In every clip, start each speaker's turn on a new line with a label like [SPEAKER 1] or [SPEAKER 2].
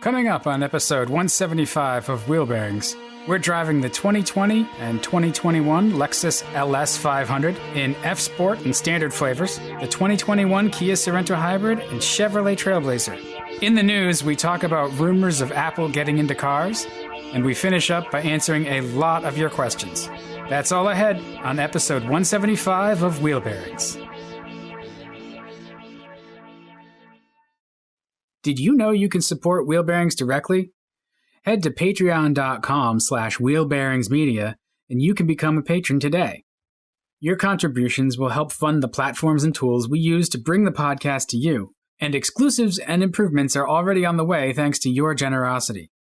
[SPEAKER 1] Coming up on episode 175 of Wheel Bearings, we're driving the 2020 and 2021 Lexus LS500 in F-Sport and standard flavors, the 2021 Kia Sorento Hybrid, and Chevrolet Trailblazer. In the news, we talk about rumors of Apple getting into cars, and we finish up by answering a lot of your questions. That's all ahead on episode 175 of Wheel Bearings. Did you know you can support Wheel Bearings directly? Head to patreon.com/wheelbearingsmedia and you can become a patron today. Your contributions will help fund the platforms and tools we use to bring the podcast to you, and exclusives and improvements are already on the way thanks to your generosity.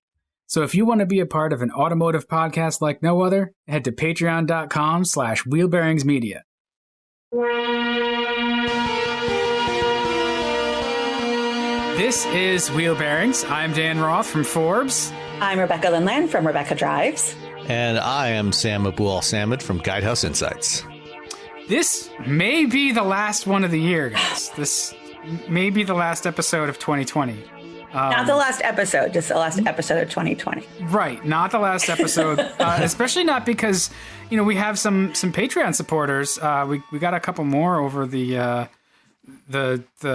[SPEAKER 1] So if you want to be a part of an automotive podcast like no other, head to patreon.com/wheelbearingsmedia. This is Wheel Bearings. I'm Dan Roth from Forbes.
[SPEAKER 2] I'm Rebecca Lindland from Rebecca Drives.
[SPEAKER 3] And I am Sam Abul-Samad from Guidehouse Insights.
[SPEAKER 1] This may be the last one of the year, guys. This may be the last episode of 2020.
[SPEAKER 2] Not the last episode, just the last episode of 2020.
[SPEAKER 1] Right, not the last episode, especially not because, we have some Patreon supporters. We got a couple more over the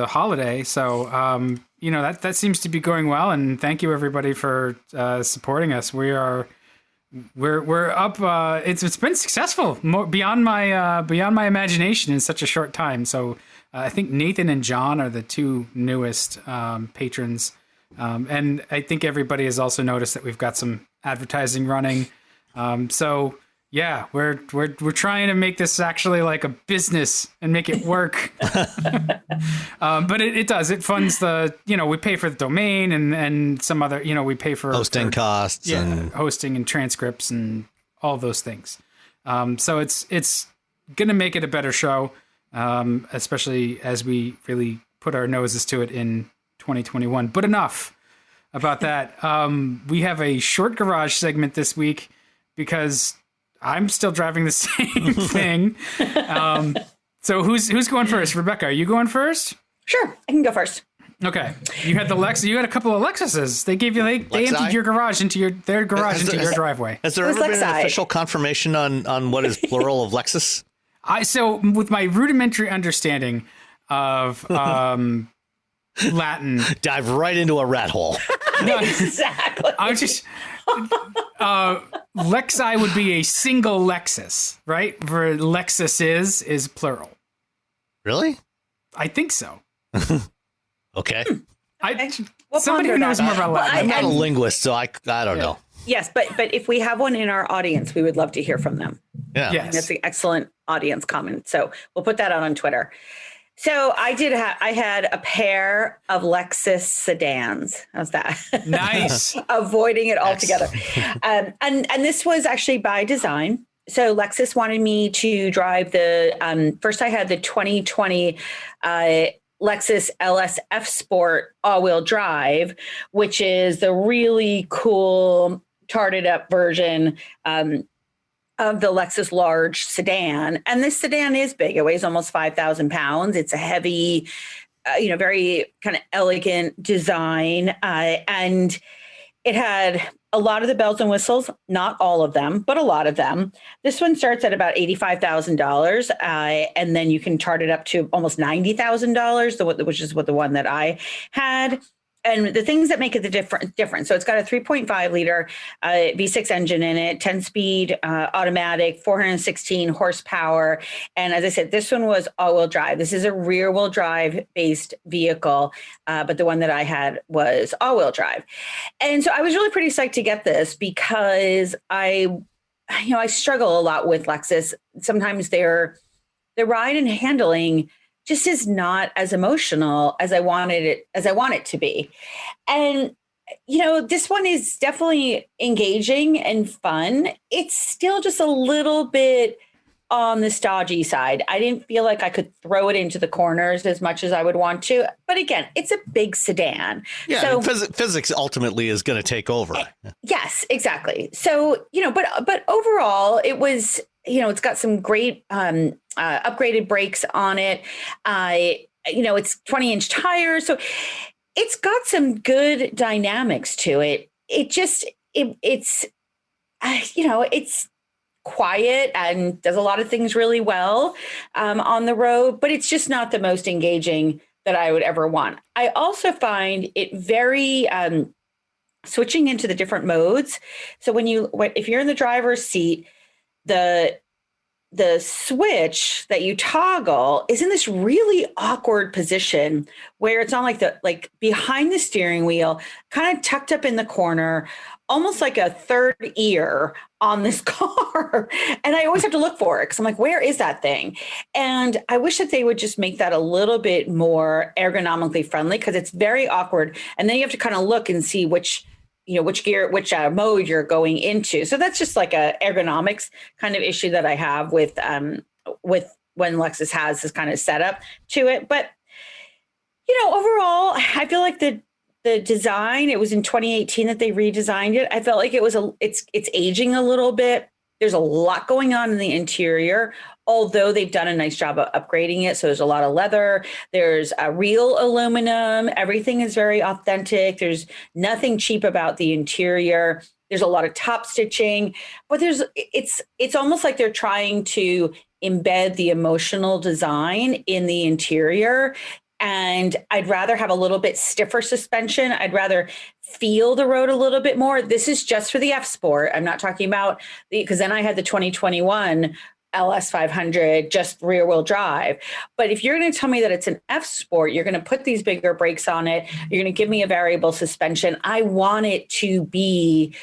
[SPEAKER 1] holiday, so that seems to be going well, and thank you everybody for supporting us. We're up. It's been successful, beyond my imagination in such a short time. So I think Nathan and John are the two newest patrons, and I think everybody has also noticed that we've got some advertising running. So yeah, we're trying to make this actually like a business and make it work. But it does. It funds the, we pay for the domain and some other, we pay for
[SPEAKER 3] hosting costs and
[SPEAKER 1] hosting and transcripts and all those things. So it's going to make it a better show, especially as we really put our noses to it in 2021. But enough about that. We have a short garage segment this week because I'm still driving the same thing. So who's going first? Rebecca, are you going first?
[SPEAKER 2] Sure, I can go first.
[SPEAKER 1] Okay. You had the Lexus. You had a couple of Lexuses. They emptied your garage into their garage into your driveway.
[SPEAKER 3] Has there ever been an official confirmation on what is plural of Lexus?
[SPEAKER 1] So with my rudimentary understanding of Latin,
[SPEAKER 3] dive right into a rat hole.
[SPEAKER 2] No, exactly.
[SPEAKER 1] I'm just Lexi would be a single Lexus, right? For Lexus is plural.
[SPEAKER 3] Really?
[SPEAKER 1] I think so.
[SPEAKER 3] Okay.
[SPEAKER 1] Somebody who knows more about Latin.
[SPEAKER 3] I'm not a linguist, so I don't know.
[SPEAKER 2] Yes, but if we have one in our audience, we would love to hear from them.
[SPEAKER 3] Yeah.
[SPEAKER 1] Yes.
[SPEAKER 2] That's an excellent audience comment. So we'll put that out on Twitter. So I had a pair of Lexus sedans. How's that?
[SPEAKER 1] Nice.
[SPEAKER 2] Avoiding it altogether. And this was actually by design. So Lexus wanted me to drive first I had the 2020 Lexus LS Sport all-wheel drive, which is the really cool tarted up version of the Lexus large sedan. And this sedan is big. It weighs almost 5,000 pounds. It's a heavy, very kind of elegant design. And it had a lot of the bells and whistles, not all of them, but a lot of them. This one starts at about $85,000. And then you can chart it up to almost $90,000, which is what the one that I had. And the things that make it the different. So it's got a 3.5 liter V6 engine in it, 10-speed automatic, 416 horsepower. And as I said, this one was all-wheel drive. This is a rear-wheel drive based vehicle, but the one that I had was all-wheel drive. And so I was really pretty psyched to get this because I struggle a lot with Lexus. Sometimes their ride and handling just is not as emotional as I want it to be. And, this one is definitely engaging and fun. It's still just a little bit on the stodgy side. I didn't feel like I could throw it into the corners as much as I would want to. But again, it's a big sedan.
[SPEAKER 3] Yeah,
[SPEAKER 2] so,
[SPEAKER 3] physics ultimately is going to take over.
[SPEAKER 2] Yes, exactly. So, but overall, it was, it's got some great upgraded brakes on it. It's 20-inch tires. So It's got some good dynamics to it. It's it's quiet and does a lot of things really well on the road, but it's just not the most engaging that I would ever want. I also find it very switching into the different modes. So if you're in the driver's seat, the switch that you toggle is in this really awkward position where it's on like behind the steering wheel, kind of tucked up in the corner, almost like a third ear on this car. And I always have to look for it because I'm like, where is that thing? And I wish that they would just make that a little bit more ergonomically friendly because it's very awkward. And then you have to kind of look and see which mode you're going into. So that's just like a ergonomics kind of issue that I have with when Lexus has this kind of setup to it. But, overall, I feel like the design, it was in 2018 that they redesigned it. I felt like it's aging a little bit. There's a lot going on in the interior, although they've done a nice job of upgrading it. So there's a lot of leather. There's a real aluminum. Everything is very authentic. There's nothing cheap about the interior. There's a lot of top stitching, but it's almost like they're trying to embed the emotional design in the interior. And I'd rather have a little bit stiffer suspension. I'd rather feel the road a little bit more. This is just for the F Sport. I'm not talking about because then I had the 2021 LS500 just rear wheel drive. But if you're going to tell me that it's an F Sport, you're going to put these bigger brakes on it, you're going to give me a variable suspension. I want it to be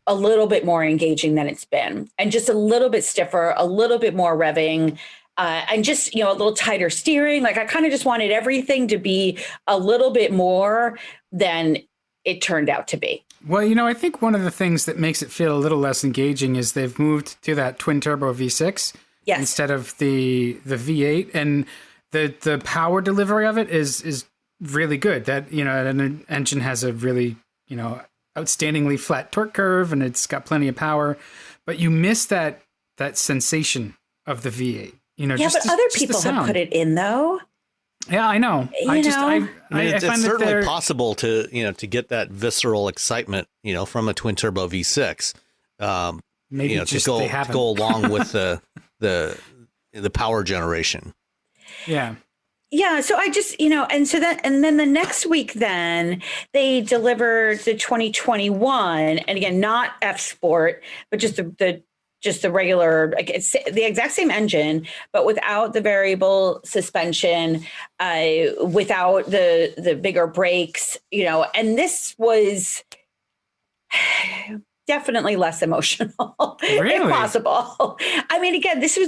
[SPEAKER 2] a little bit more engaging than it's been and just a little bit stiffer, a little bit more revving. And just, a little tighter steering. Like I kind of just wanted everything to be a little bit more than it turned out to be.
[SPEAKER 1] Well, I think one of the things that makes it feel a little less engaging is they've moved to that twin turbo V6 instead of the V8, and the power delivery of it is really good. That an engine has a really outstandingly flat torque curve and it's got plenty of power, but you miss that sensation of the V8.
[SPEAKER 2] But other people have put it in though.
[SPEAKER 1] Yeah, I know.
[SPEAKER 3] It's certainly possible to get that visceral excitement, from a twin turbo V6.
[SPEAKER 1] Maybe
[SPEAKER 3] to go along with the power generation.
[SPEAKER 1] Yeah.
[SPEAKER 2] Yeah, so I just, and then the next week, then they delivered the 2021, and again, not F Sport, but just the regular, like it's the exact same engine, but without the variable suspension, without the bigger brakes, and this was definitely less emotional, if possible. I mean, again, this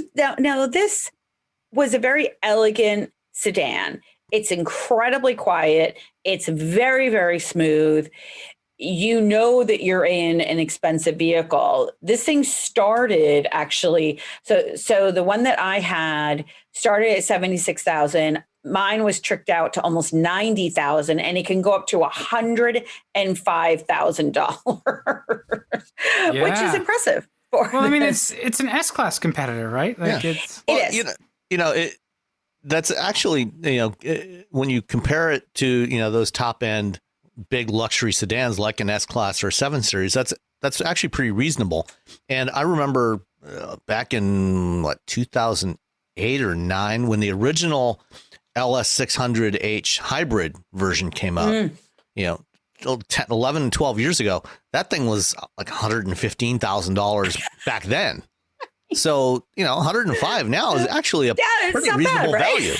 [SPEAKER 2] was a very elegant sedan. It's incredibly quiet. It's very, very smooth. That you're in an expensive vehicle. This thing started actually. So the one that I had started at 76,000. Mine was tricked out to almost 90,000, and it can go up to $105,000, which is impressive.
[SPEAKER 1] It's an S-Class competitor, right? Like
[SPEAKER 2] it is.
[SPEAKER 3] That's actually, when you compare it to, those top end big luxury sedans like an S-Class or 7 Series, that's actually pretty reasonable. And I remember back in 2008 or 9 when the original LS600H hybrid version came out, 11, 12 years ago, that thing was like $115,000 back then. So, 105 now is actually a pretty reasonable value.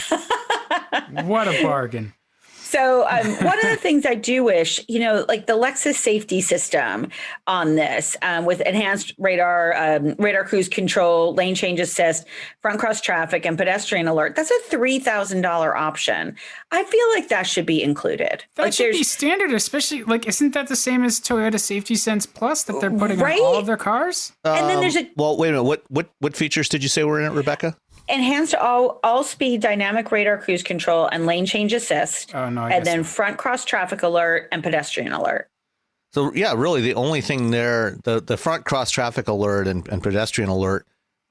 [SPEAKER 1] What a bargain.
[SPEAKER 2] So one of the things I do wish, like the Lexus safety system on this with enhanced radar cruise control, lane change assist, front cross traffic, and pedestrian alert, that's a $3,000 option. I feel like that should be included.
[SPEAKER 1] That should be standard, especially isn't that the same as Toyota Safety Sense Plus that they're putting on all of their cars?
[SPEAKER 2] And then there's
[SPEAKER 3] well, wait a minute. What features did you say were in it, Rebecca?
[SPEAKER 2] Enhanced all speed dynamic radar cruise control and lane change assist.
[SPEAKER 1] Oh, no,
[SPEAKER 2] and then front cross traffic alert and pedestrian alert.
[SPEAKER 3] So yeah, really the only thing there, the front cross traffic alert and pedestrian alert,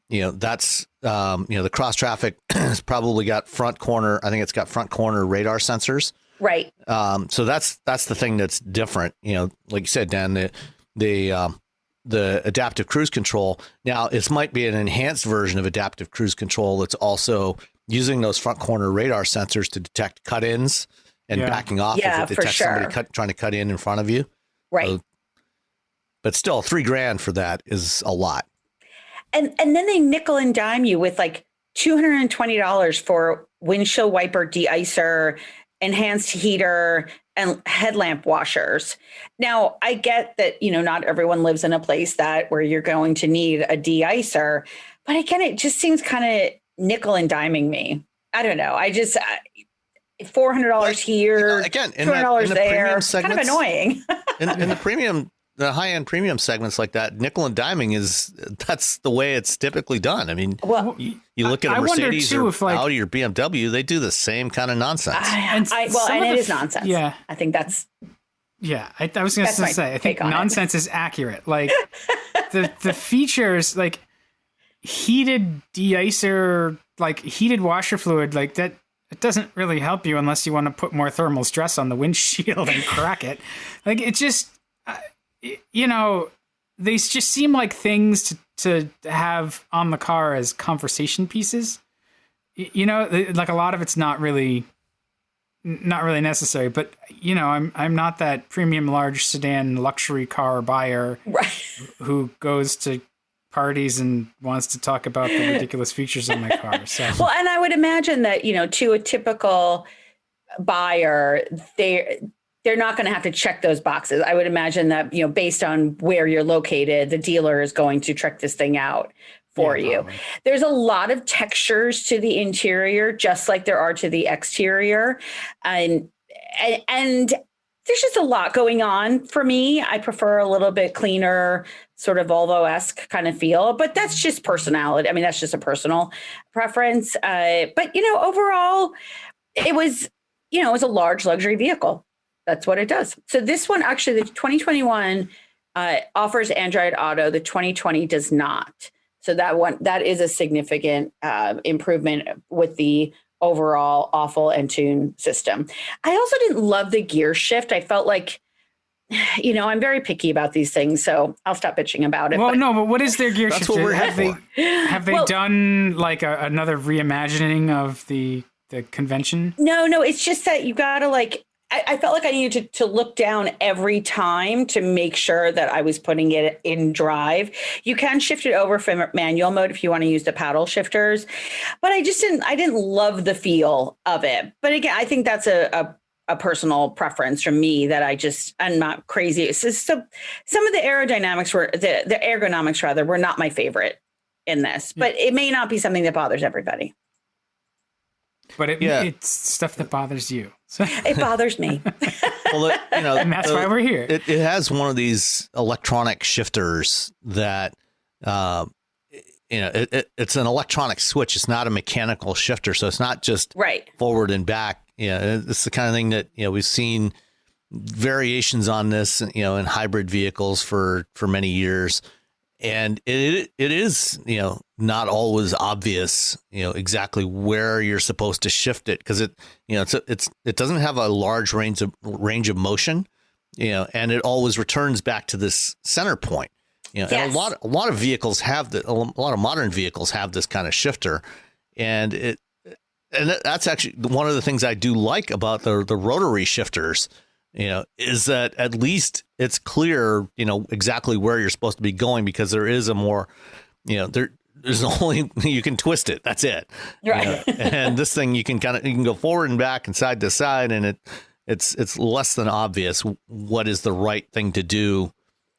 [SPEAKER 3] that's the cross traffic has probably got front corner. I think it's got front corner radar sensors.
[SPEAKER 2] Right.
[SPEAKER 3] So that's the thing that's different. Like you said, Dan, the adaptive cruise control. Now, this might be an enhanced version of adaptive cruise control that's also using those front corner radar sensors to detect cut-ins and backing off if it detects somebody trying to cut in front of you.
[SPEAKER 2] Right.
[SPEAKER 3] But still, $3,000 for that is a lot.
[SPEAKER 2] And then they nickel and dime you with like $220 for windshield wiper de-icer, enhanced heater, and headlamp washers. Now, I get that, not everyone lives in a place where you're going to need a de-icer, but again, it just seems kind of nickel and diming me. I don't know. I just $400 here,
[SPEAKER 3] again,
[SPEAKER 2] $200 there. It's kind of annoying.
[SPEAKER 3] in the high-end premium segments like that, nickel and diming that's the way it's typically done. I mean, you look at a Mercedes or Audi or BMW, they do the same kind of nonsense.
[SPEAKER 2] And it is nonsense.
[SPEAKER 1] Yeah.
[SPEAKER 2] I think that's...
[SPEAKER 1] Yeah, I was going to say, I think nonsense is accurate. Like, the features, like heated de-icer, like heated washer fluid, like that, it doesn't really help you unless you want to put more thermal stress on the windshield and crack it. Like, it just... they just seem like things to have on the car as conversation pieces. Like a lot of it's not really necessary. But I'm not that premium large sedan luxury car buyer who goes to parties and wants to talk about the ridiculous features of my car. So
[SPEAKER 2] and I would imagine that to a typical buyer, they're not going to have to check those boxes. I would imagine that, based on where you're located, the dealer is going to check this thing out for you. Probably. There's a lot of textures to the interior, just like there are to the exterior. And there's just a lot going on for me. I prefer a little bit cleaner, sort of Volvo-esque kind of feel, but that's just personality. I mean, that's just a personal preference. But overall, it was a large luxury vehicle. That's what it does. So this one, actually, the 2021 offers Android Auto. The 2020 does not. So that is a significant improvement with the overall awful and tune system. I also didn't love the gear shift. I felt like, I'm very picky about these things, so I'll stop bitching about it.
[SPEAKER 1] Well, but what is their gear shift?
[SPEAKER 3] That's what we're here for.
[SPEAKER 1] Have they done like another reimagining of the convention?
[SPEAKER 2] No, it's just that you got to I felt like I needed to look down every time to make sure that I was putting it in drive. You can shift it over from manual mode if you want to use the paddle shifters, but I didn't love the feel of it. But again, I think that's a personal preference from me that I'm not crazy. It's just some of the ergonomics were not my favorite in this, but it may not be something that bothers everybody.
[SPEAKER 1] But it's stuff that bothers you. So.
[SPEAKER 2] It bothers me.
[SPEAKER 3] Well,
[SPEAKER 1] and that's why we're here.
[SPEAKER 3] It has one of these electronic shifters that, it's an electronic switch. It's not a mechanical shifter. So it's not just forward and back. It's the kind of thing that, we've seen variations on this, in hybrid vehicles for many years. And it is, not always obvious, exactly where you're supposed to shift it, because it doesn't have a large range of motion, and it always returns back to this center point. And a lot of vehicles have a lot of modern vehicles have this kind of shifter, and that's actually one of the things I do like about the rotary shifters. Is that at least it's clear, exactly where you're supposed to be going, because there is a more, there's only, you can twist it. That's it.
[SPEAKER 2] Right.
[SPEAKER 3] And this thing, you can go forward and back and side to side, and it's less than obvious what is the right thing to do.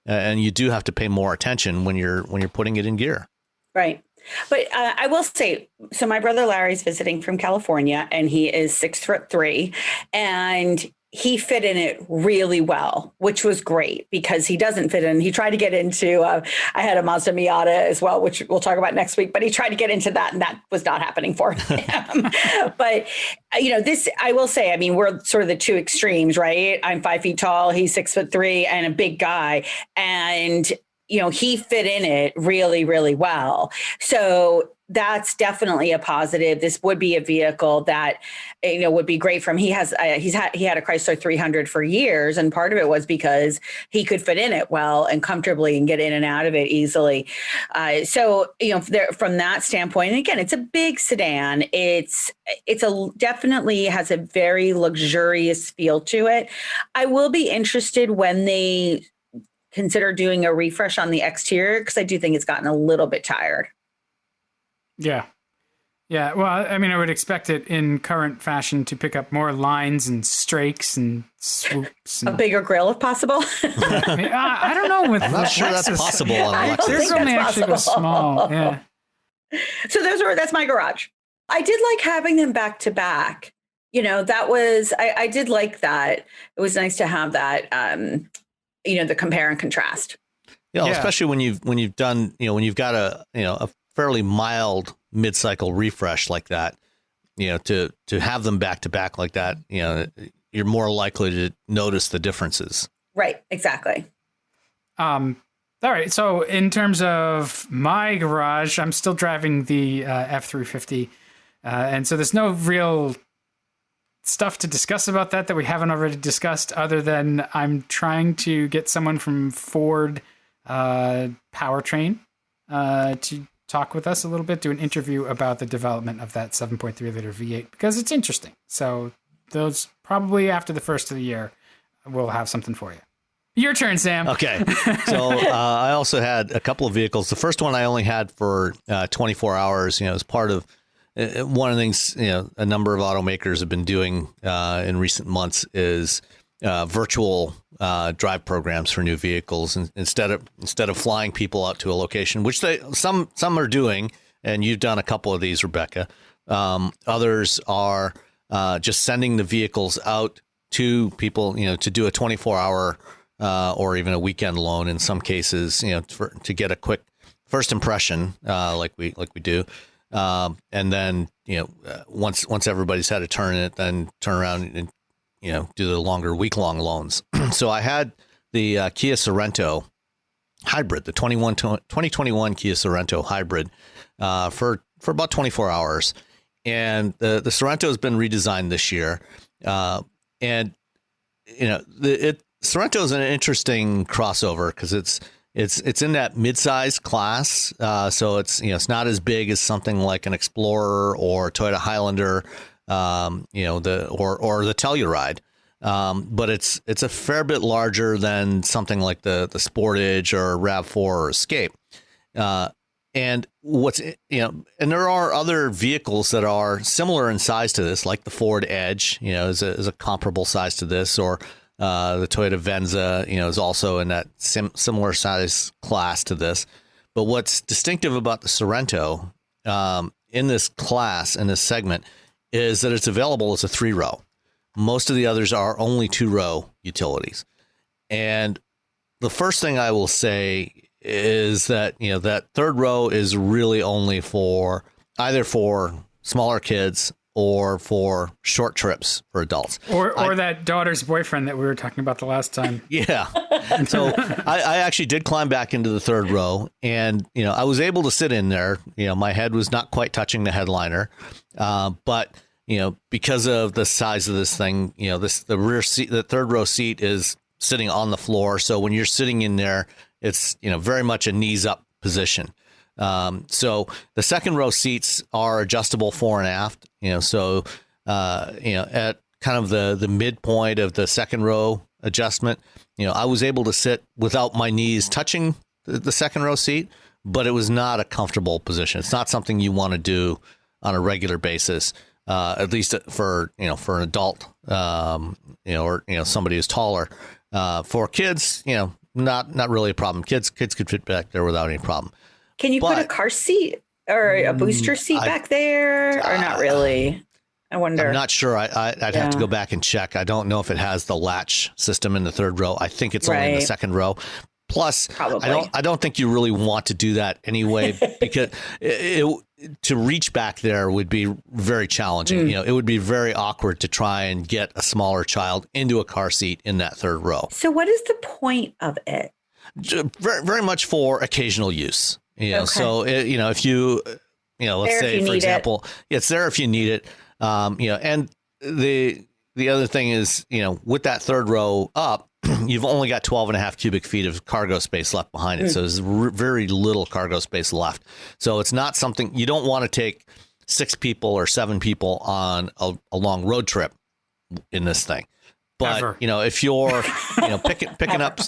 [SPEAKER 3] And you do have to pay more attention when you're putting it in gear. Right.
[SPEAKER 2] But I will say, so my brother Larry's visiting from California, and he is 6'3", and he fit in it really well, which was great, because he doesn't fit in. He tried to get into, I had a Mazda Miata as well, which we'll talk about next week, but he tried to get into that, and that was not happening for him. But, this, I will say, I mean, we're sort of the two extremes, right? I'm 5 feet tall, he's 6'3", and a big guy. And he fit in it really, really well. So that's definitely a positive. This would be a vehicle that, would be great for him. He had a Chrysler 300 for years, and part of it was because he could fit in it well and comfortably and get in and out of it easily. From that standpoint, and again, it's a big sedan. Definitely has a very luxurious feel to it. I will be interested when they consider doing a refresh on the exterior, because I do think it's gotten a little bit tired.
[SPEAKER 1] Yeah. Yeah. Well, I mean, I would expect it in current fashion to pick up more lines and strakes and swoops. And...
[SPEAKER 2] a bigger grill if possible.
[SPEAKER 1] I don't know.
[SPEAKER 3] I'm not sure that's possible on a Lexus.
[SPEAKER 1] Theirs only actually goes small. Yeah.
[SPEAKER 2] So that's my garage. I did like having them back to back. I did like that. It was nice to have that, the compare and contrast.
[SPEAKER 3] Yeah, especially when you've done, when you've got a fairly mild mid-cycle refresh like that, to have them back to back like that, you're more likely to notice the differences.
[SPEAKER 2] Right. Exactly.
[SPEAKER 1] All right. So in terms of my garage, I'm still driving the F350. And so there's no real stuff to discuss about that we haven't already discussed, other than I'm trying to get someone from Ford Powertrain to talk with us a little bit, do an interview about the development of that 7.3 liter V8, because it's interesting. So those probably after the first of the year, we'll have something for you. Your turn, Sam.
[SPEAKER 3] Okay. So I also had a couple of vehicles. The first one I only had for 24 hours, as part of one of the things, a number of automakers have been doing in recent months is virtual drive programs for new vehicles, and instead of flying people out to a location, which some are doing, and you've done a couple of these, Rebecca. Others are just sending the vehicles out to people, to do a 24-hour or even a weekend loan in some cases, to get a quick first impression, like we do, and then once everybody's had a turn in it, then turn around and do the longer week-long loans. So I had the Kia Sorento hybrid, the 2021 Kia Sorento hybrid for about 24 hours. And the Sorento has been redesigned this year. And, Sorento is an interesting crossover because it's in that mid-size class. So it's not as big as something like an Explorer or Toyota Highlander, or the Telluride, but it's a fair bit larger than something like the Sportage or RAV4 or Escape. And and there are other vehicles that are similar in size to this, like the Ford Edge, is a comparable size to this, or the Toyota Venza, is also in that similar size class to this. But what's distinctive about the Sorento in this class, in this segment, is that it's available as a 3-row. Most of the others are only 2-row utilities. And the first thing I will say is that, that third row is really only for either for smaller kids or for short trips for adults.
[SPEAKER 1] Or that daughter's boyfriend that we were talking about the last time.
[SPEAKER 3] Yeah. So I actually did climb back into the third row, and, I was able to sit in there. My head was not quite touching the headliner. But, because of the size of this thing, the rear seat, the third row seat is sitting on the floor. So when you're sitting in there, it's, very much a knees up position. So the second row seats are adjustable fore and aft, so, at kind of the midpoint of the second row adjustment, I was able to sit without my knees touching the second row seat, but it was not a comfortable position. It's not something you want to do on a regular basis, at least for an adult, or, somebody who's taller. For kids, not really a problem. Kids could fit back there without any problem.
[SPEAKER 2] Can you put a car seat or a booster seat back there, or not really? I wonder.
[SPEAKER 3] I'm not sure. I'd have to go back and check. I don't know if it has the latch system in the third row. I think it's only in the second row. Plus, probably. I don't think you really want to do that anyway, because to reach back there would be very challenging. It would be very awkward to try and get a smaller child into a car seat in that third row.
[SPEAKER 2] So what is the point of it?
[SPEAKER 3] Very, very much for occasional use. So, if you let's say, for example, it's there if you need it. And the other thing is, with that third row up, you've only got 12.5 cubic feet of cargo space left behind it. So there's very little cargo space left. So it's not something you don't want to take 6 people or 7 people on a long road trip in this thing. But,
[SPEAKER 1] Ever.
[SPEAKER 3] If you're, picking up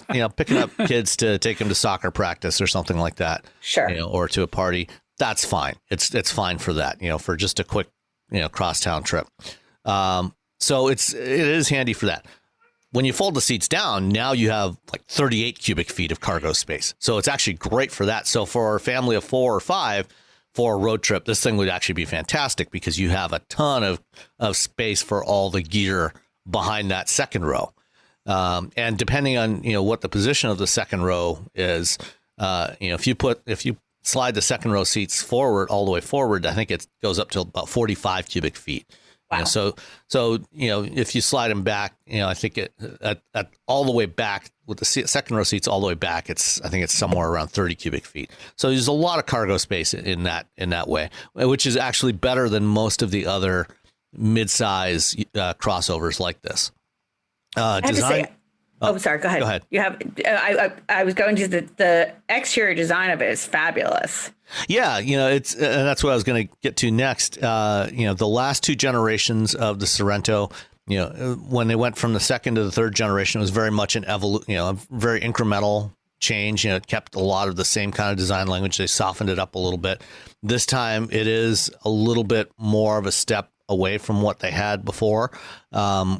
[SPEAKER 3] kids to take them to soccer practice or something like that,
[SPEAKER 2] sure,
[SPEAKER 3] or to a party, that's fine. It's fine for that, for just a quick, crosstown trip. So it is handy for that. When you fold the seats down, now you have like 38 cubic feet of cargo space. So it's actually great for that. So for a family of 4 or 5 for a road trip, this thing would actually be fantastic because you have a ton of space for all the gear behind that second row. And depending on, what the position of the second row is, if you slide the second row seats forward, all the way forward, I think it goes up to about 45 cubic feet.
[SPEAKER 2] Wow.
[SPEAKER 3] So if you slide them back, I think at all the way back with the second row seats all the way back, I think it's somewhere around 30 cubic feet. So there's a lot of cargo space in that way, which is actually better than most of the other mid-size crossovers like this.
[SPEAKER 2] Design. Sorry. Go ahead.
[SPEAKER 3] Go ahead.
[SPEAKER 2] You have. I was going to the exterior design of it is fabulous.
[SPEAKER 3] Yeah, it's and that's what I was going to get to next. The last 2 generations of the Sorento, when they went from the second to the third generation, it was very much a very incremental change. It kept a lot of the same kind of design language. They softened it up a little bit. This time, it is a little bit more of a step away from what they had before,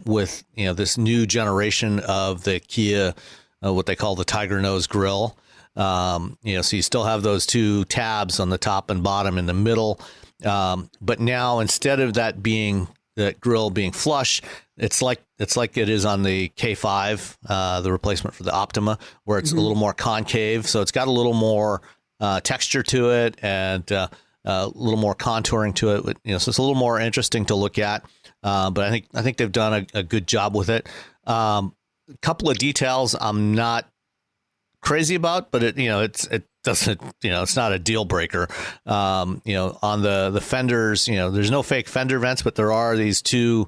[SPEAKER 3] with this new generation of the Kia, what they call the Tiger Nose grille. So you still have those 2 tabs on the top and bottom in the middle, but now instead of that grille being flush, it's like it is on the K5, the replacement for the Optima, where it's a little more concave. So it's got a little more texture to it and a little more contouring to it. So it's a little more interesting to look at. But I think they've done a good job with it. A couple of details I'm not crazy about, but it doesn't, it's not a deal breaker. On the fenders, there's no fake fender vents, but there are these 2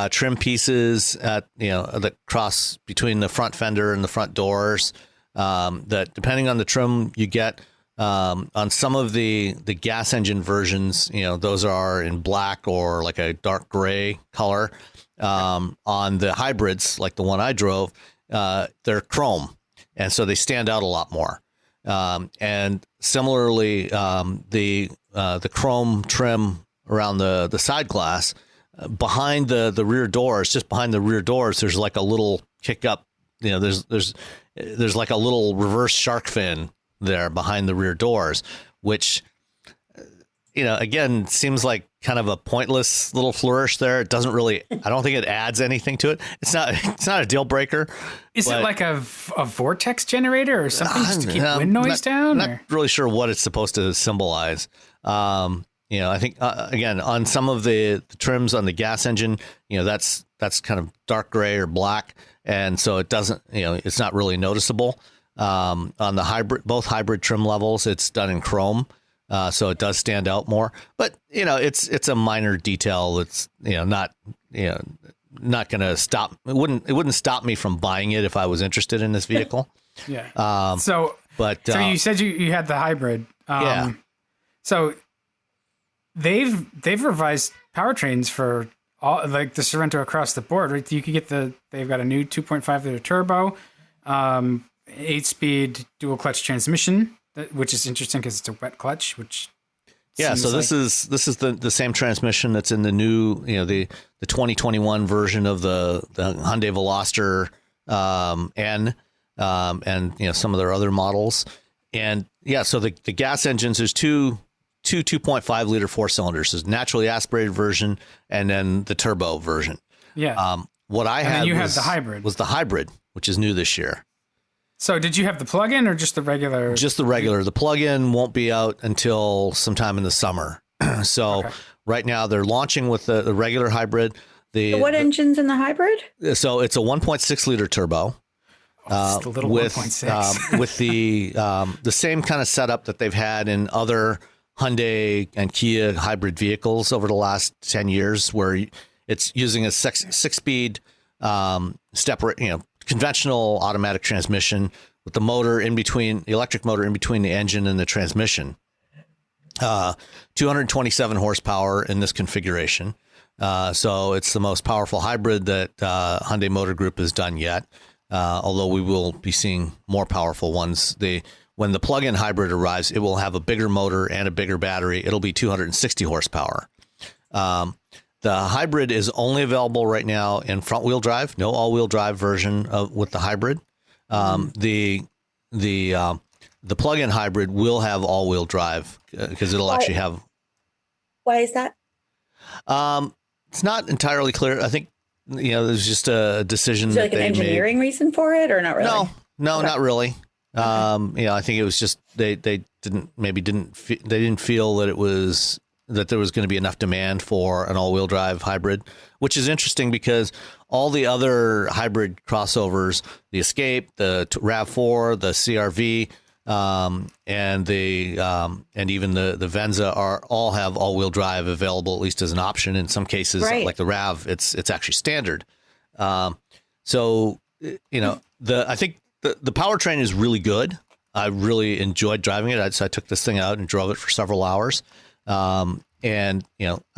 [SPEAKER 3] trim pieces that cross between the front fender and the front doors, that depending on the trim you get, on some of the gas engine versions, those are in black or like a dark gray color. On the hybrids, like the one I drove, they're chrome. And so they stand out a lot more. And similarly, the chrome trim around the side glass, behind the rear doors, just behind the rear doors, there's like a little kick up. There's like a little reverse shark fin there behind the rear doors, which, again, seems like kind of a pointless little flourish there. It doesn't really, I don't think it adds anything to it. It's not a deal breaker.
[SPEAKER 1] Is it like a vortex generator or something just to keep wind noise down?
[SPEAKER 3] I'm not really sure what it's supposed to symbolize. I think, again, on some of the trims on the gas engine, that's kind of dark gray or black. And so it doesn't, it's not really noticeable. On the both hybrid trim levels, it's done in chrome. So it does stand out more, but it's a minor detail. It's not going to stop. It wouldn't stop me from buying it if I was interested in this vehicle.
[SPEAKER 1] Yeah. So you said you had the hybrid.
[SPEAKER 3] Yeah.
[SPEAKER 1] So they've revised powertrains for all, like the Sorento across the board, right? You could get they've got a new 2.5 liter turbo, 8-speed dual clutch transmission, which is interesting because it's a wet clutch, which
[SPEAKER 3] so this is the same transmission that's in the new, the 2021 version of the Hyundai Veloster N, and some of their other models. And so the gas engines, there's two 2.5 liter 4-cylinders. There's naturally aspirated version and then the turbo version.
[SPEAKER 1] Yeah.
[SPEAKER 3] What I had
[SPEAKER 1] had the hybrid.
[SPEAKER 3] Was the hybrid, which is new this year.
[SPEAKER 1] So did you have the plug-in or just the regular?
[SPEAKER 3] Just the regular. The plug-in won't be out until sometime in the summer. So right now they're launching with the regular hybrid.
[SPEAKER 2] What engine's in the hybrid?
[SPEAKER 3] So it's a 1.6 liter turbo.
[SPEAKER 1] Just a little
[SPEAKER 3] with
[SPEAKER 1] 1.6.
[SPEAKER 3] With the same kind of setup that they've had in other Hyundai and Kia hybrid vehicles over the last 10 years, where it's using a six-speed conventional automatic transmission with the motor in between, the electric motor in between the engine and the transmission. 227 horsepower in this configuration. So it's the most powerful hybrid that Hyundai Motor Group has done yet. Although we will be seeing more powerful ones. When the plug-in hybrid arrives, it will have a bigger motor and a bigger battery. It'll be 260 horsepower. The hybrid is only available right now in front-wheel drive, no all-wheel drive version with the hybrid. The plug-in hybrid will have all-wheel drive because it'll actually have.
[SPEAKER 2] Why is that?
[SPEAKER 3] It's not entirely clear. I think there's just a decision.
[SPEAKER 2] Is there like an engineering reason for it, or not really?
[SPEAKER 3] No, okay. Not really. Okay. I think it was just they didn't feel that there was going to be enough demand for an all-wheel drive hybrid, which is interesting because all the other hybrid crossovers, the Escape, the RAV4, the CR-V, and even the Venza all have all-wheel drive available, at least as an option. In some cases, right. Like the RAV, it's actually standard. I think the powertrain is really good. I really enjoyed driving it. So I took this thing out and drove it for several hours. I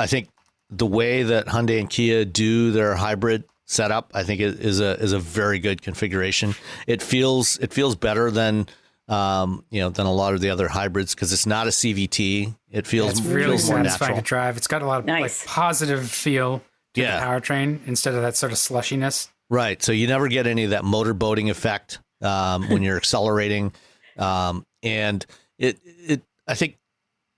[SPEAKER 3] think the way that Hyundai and Kia do their hybrid setup, I think it is a very good configuration. It feels better than a lot of the other hybrids because it's not a CVT. It feels
[SPEAKER 1] it's really
[SPEAKER 3] feels more
[SPEAKER 1] satisfying
[SPEAKER 3] natural
[SPEAKER 1] to drive. It's got a lot of like positive feel to the powertrain instead of that sort of slushiness.
[SPEAKER 3] Right. So you never get any of that motor boating effect when you're accelerating. And I think,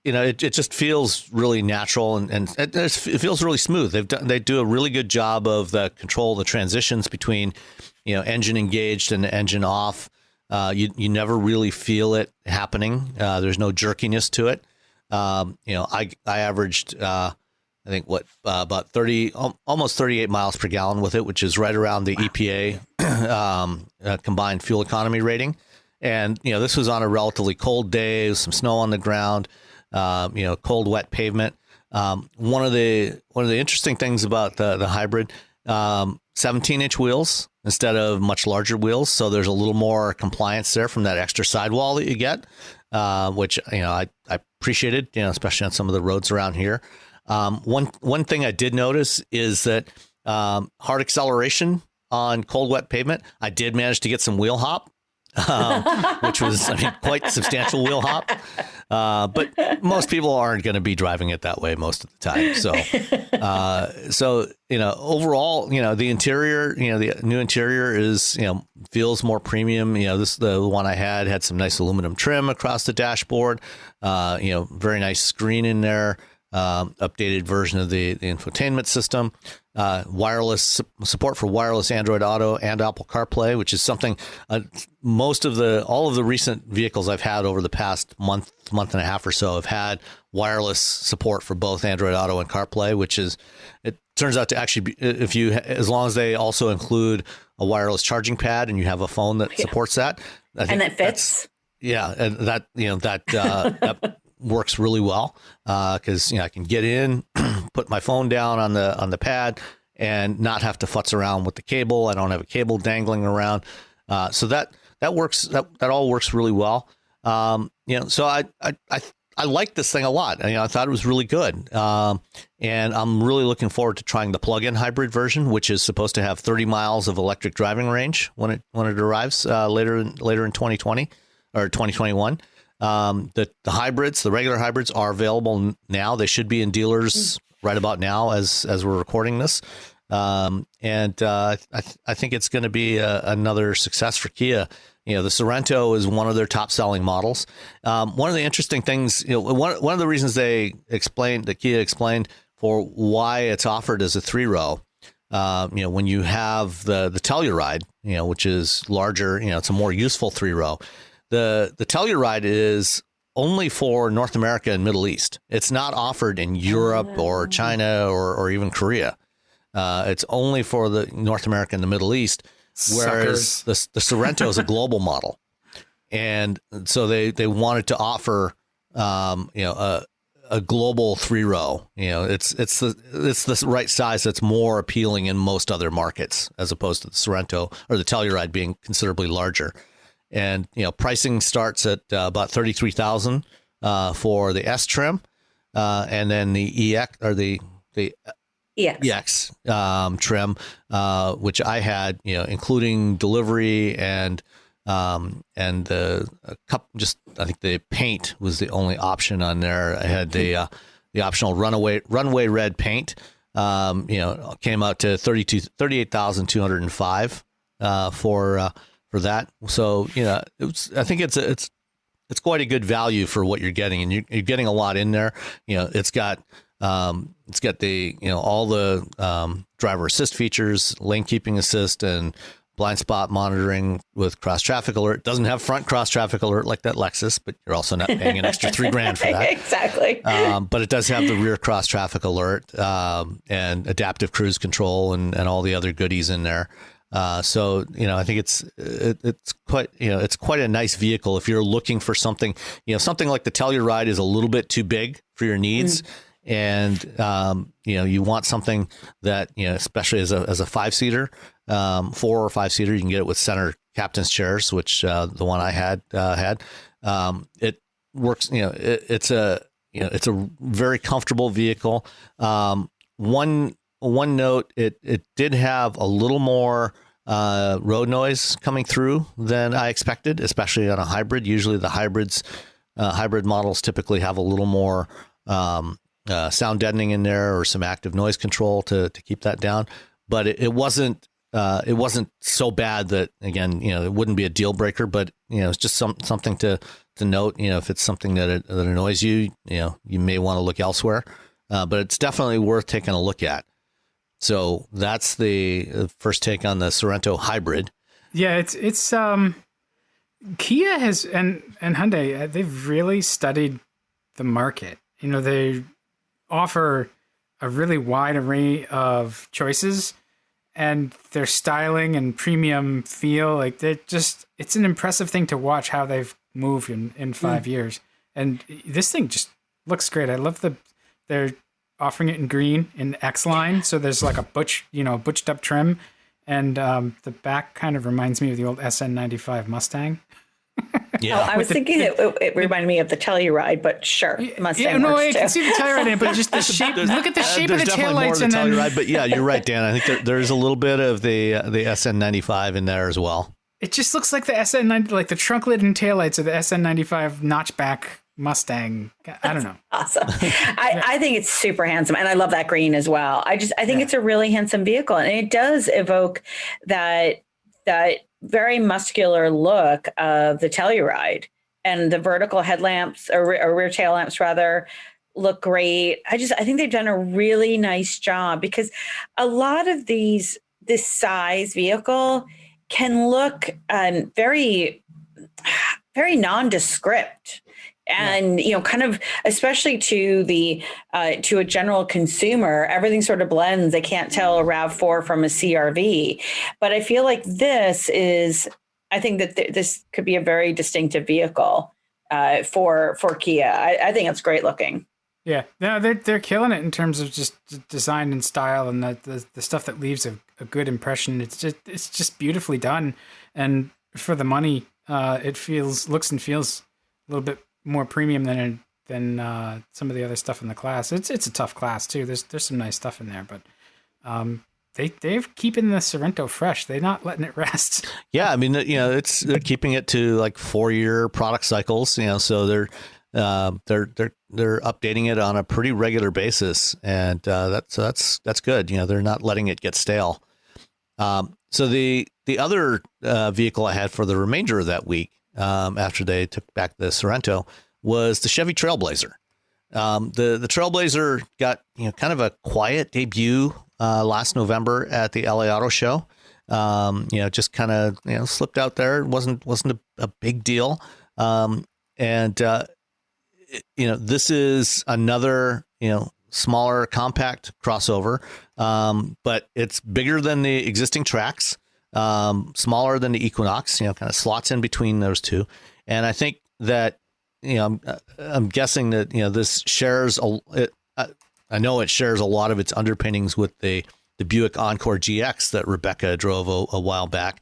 [SPEAKER 3] it just feels really natural and it feels really smooth. They do a really good job of the control, the transitions between, engine engaged and engine off. You never really feel it happening. There's no jerkiness to it. I averaged, I think about 30, almost 38 miles per gallon with it, which is right around the EPA combined fuel economy rating. And, this was on a relatively cold day, with some snow on the ground, cold, wet pavement. One of the interesting things about the hybrid, 17-inch wheels instead of much larger wheels. So there's a little more compliance there from that extra sidewall that you get, which, I appreciated, especially on some of the roads around here. One thing I did notice is that hard acceleration on cold, wet pavement, I did manage to get some wheel hop. Which was, quite substantial wheel hop. But most people aren't going to be driving it that way most of the time. So, overall, the interior, the new interior is, feels more premium. The one I had some nice aluminum trim across the dashboard, very nice screen in there. Updated version of the infotainment system, wireless support for wireless Android Auto and Apple CarPlay, which is something all of the recent vehicles I've had over the past month and a half or so have had wireless support for both Android Auto and CarPlay, which it turns out to actually be, as long as they also include a wireless charging pad and you have a phone that supports that, I think
[SPEAKER 2] and that fits.
[SPEAKER 3] And that works really well because I can get in, put my phone down on the pad, and not have to futz around with the cable. I don't have a cable dangling around, so that works. That all works really well. So I like this thing a lot. I thought it was really good, and I'm really looking forward to trying the plug-in hybrid version, which is supposed to have 30 miles of electric driving range when it arrives later in 2020 or 2021. The hybrids, the regular hybrids, are available now. They should be in dealers right about now as we're recording this. I think it's going to be another success for Kia. The Sorento is one of their top selling models. One of the interesting things, one of the reasons Kia explained for why it's offered as a 3-row, when you have the Telluride, which is larger, it's a more useful 3-row. The Telluride is only for North America and Middle East. It's not offered in Europe or China or even Korea. It's only for the North America and the Middle East, whereas the Sorento is a global model. And so they wanted to offer a global 3-row. It's the right size that's more appealing in most other markets as opposed to the Sorento or the Telluride being considerably larger. And pricing starts at about $33,000 for the S trim, and then the EX or the EX trim, which I had, including delivery and the cup. Just I think the paint was the only option on there. I had the optional runway red paint. Came out to $38,205 for that. So I think it's quite a good value for what you're getting, and you're getting a lot in there. It's got the all the driver assist features, lane keeping assist, and blind spot monitoring with cross traffic alert. Doesn't have front cross traffic alert like that Lexus, but you're also not paying an extra $3,000 for that.
[SPEAKER 2] Exactly.
[SPEAKER 3] But it does have the rear cross traffic alert and adaptive cruise control and all the other goodies in there. So I think it's quite it's quite a nice vehicle if you're looking for something. Something like the Telluride is a little bit too big for your needs. And, you want something that, especially as a 5-seater, 4 or 5-seater, you can get it with center captain's chairs, which the one I had. It works. It's a very comfortable vehicle. One note, it did have a little more road noise coming through than I expected, especially on a hybrid. Usually the hybrid models typically have a little more sound deadening in there or some active noise control to keep that down. But it wasn't so bad that, again, it wouldn't be a deal breaker, but, it's just something to note. If it's something that annoys you, you may want to look elsewhere, but it's definitely worth taking a look at. So that's the first take on the Sorento hybrid.
[SPEAKER 1] Yeah, it's Kia has and Hyundai, they've really studied the market. They offer a really wide array of choices, and their styling and premium feel like it's an impressive thing to watch how they've moved in 5 years. And this thing just looks great. I love they're offering it in green in X line. So there's like a butched up trim, and the back kind of reminds me of the old SN95 Mustang.
[SPEAKER 3] Yeah,
[SPEAKER 2] I was thinking it reminded me of the Telluride, but sure, Mustang works
[SPEAKER 1] I
[SPEAKER 2] too.
[SPEAKER 1] can see the Telluride in it, but just the shape. Look at the shape of the taillights
[SPEAKER 3] and Telluride, but yeah, you're right, Dan. I think there's a little bit of the SN95 in there as well.
[SPEAKER 1] It just looks like the SN90, like the trunk lid and taillights of the SN95 notchback Mustang. I don't know.
[SPEAKER 2] Awesome. I think it's super handsome, and I love that green as well. I think it's a really handsome vehicle, and it does evoke that very muscular look of the Telluride, and the vertical headlamps or rear tail lamps rather look great. I think they've done a really nice job, because a lot of this size vehicle can look very, very nondescript. And, kind of, especially to a general consumer, everything sort of blends. They can't tell a RAV4 from a CRV. But I feel like I think that this could be a very distinctive vehicle for Kia. I think it's great looking.
[SPEAKER 1] Yeah, no, they're killing it in terms of just design and style, and the stuff that leaves a good impression. It's just beautifully done. And for the money, it looks and feels a little bit more premium than some of the other stuff in the class. It's a tough class too. There's some nice stuff in there, but they're keeping the Sorento fresh. They're not letting it rest.
[SPEAKER 3] Yeah, I mean, they're keeping it to like 4-year product cycles. So they're updating it on a pretty regular basis, and that's good. They're not letting it get stale. So the other vehicle I had for the remainder of that week, after they took back the Sorento, was the Chevy Trailblazer. The Trailblazer got kind of a quiet debut last November at the LA Auto Show. Just kind of slipped out there. It wasn't a big deal. This is another smaller compact crossover, but it's bigger than the existing Trax. Smaller than the Equinox, kind of slots in between those two. And I think that I'm guessing that this shares I know it shares a lot of its underpinnings with the Buick Encore GX that Rebecca drove a while back,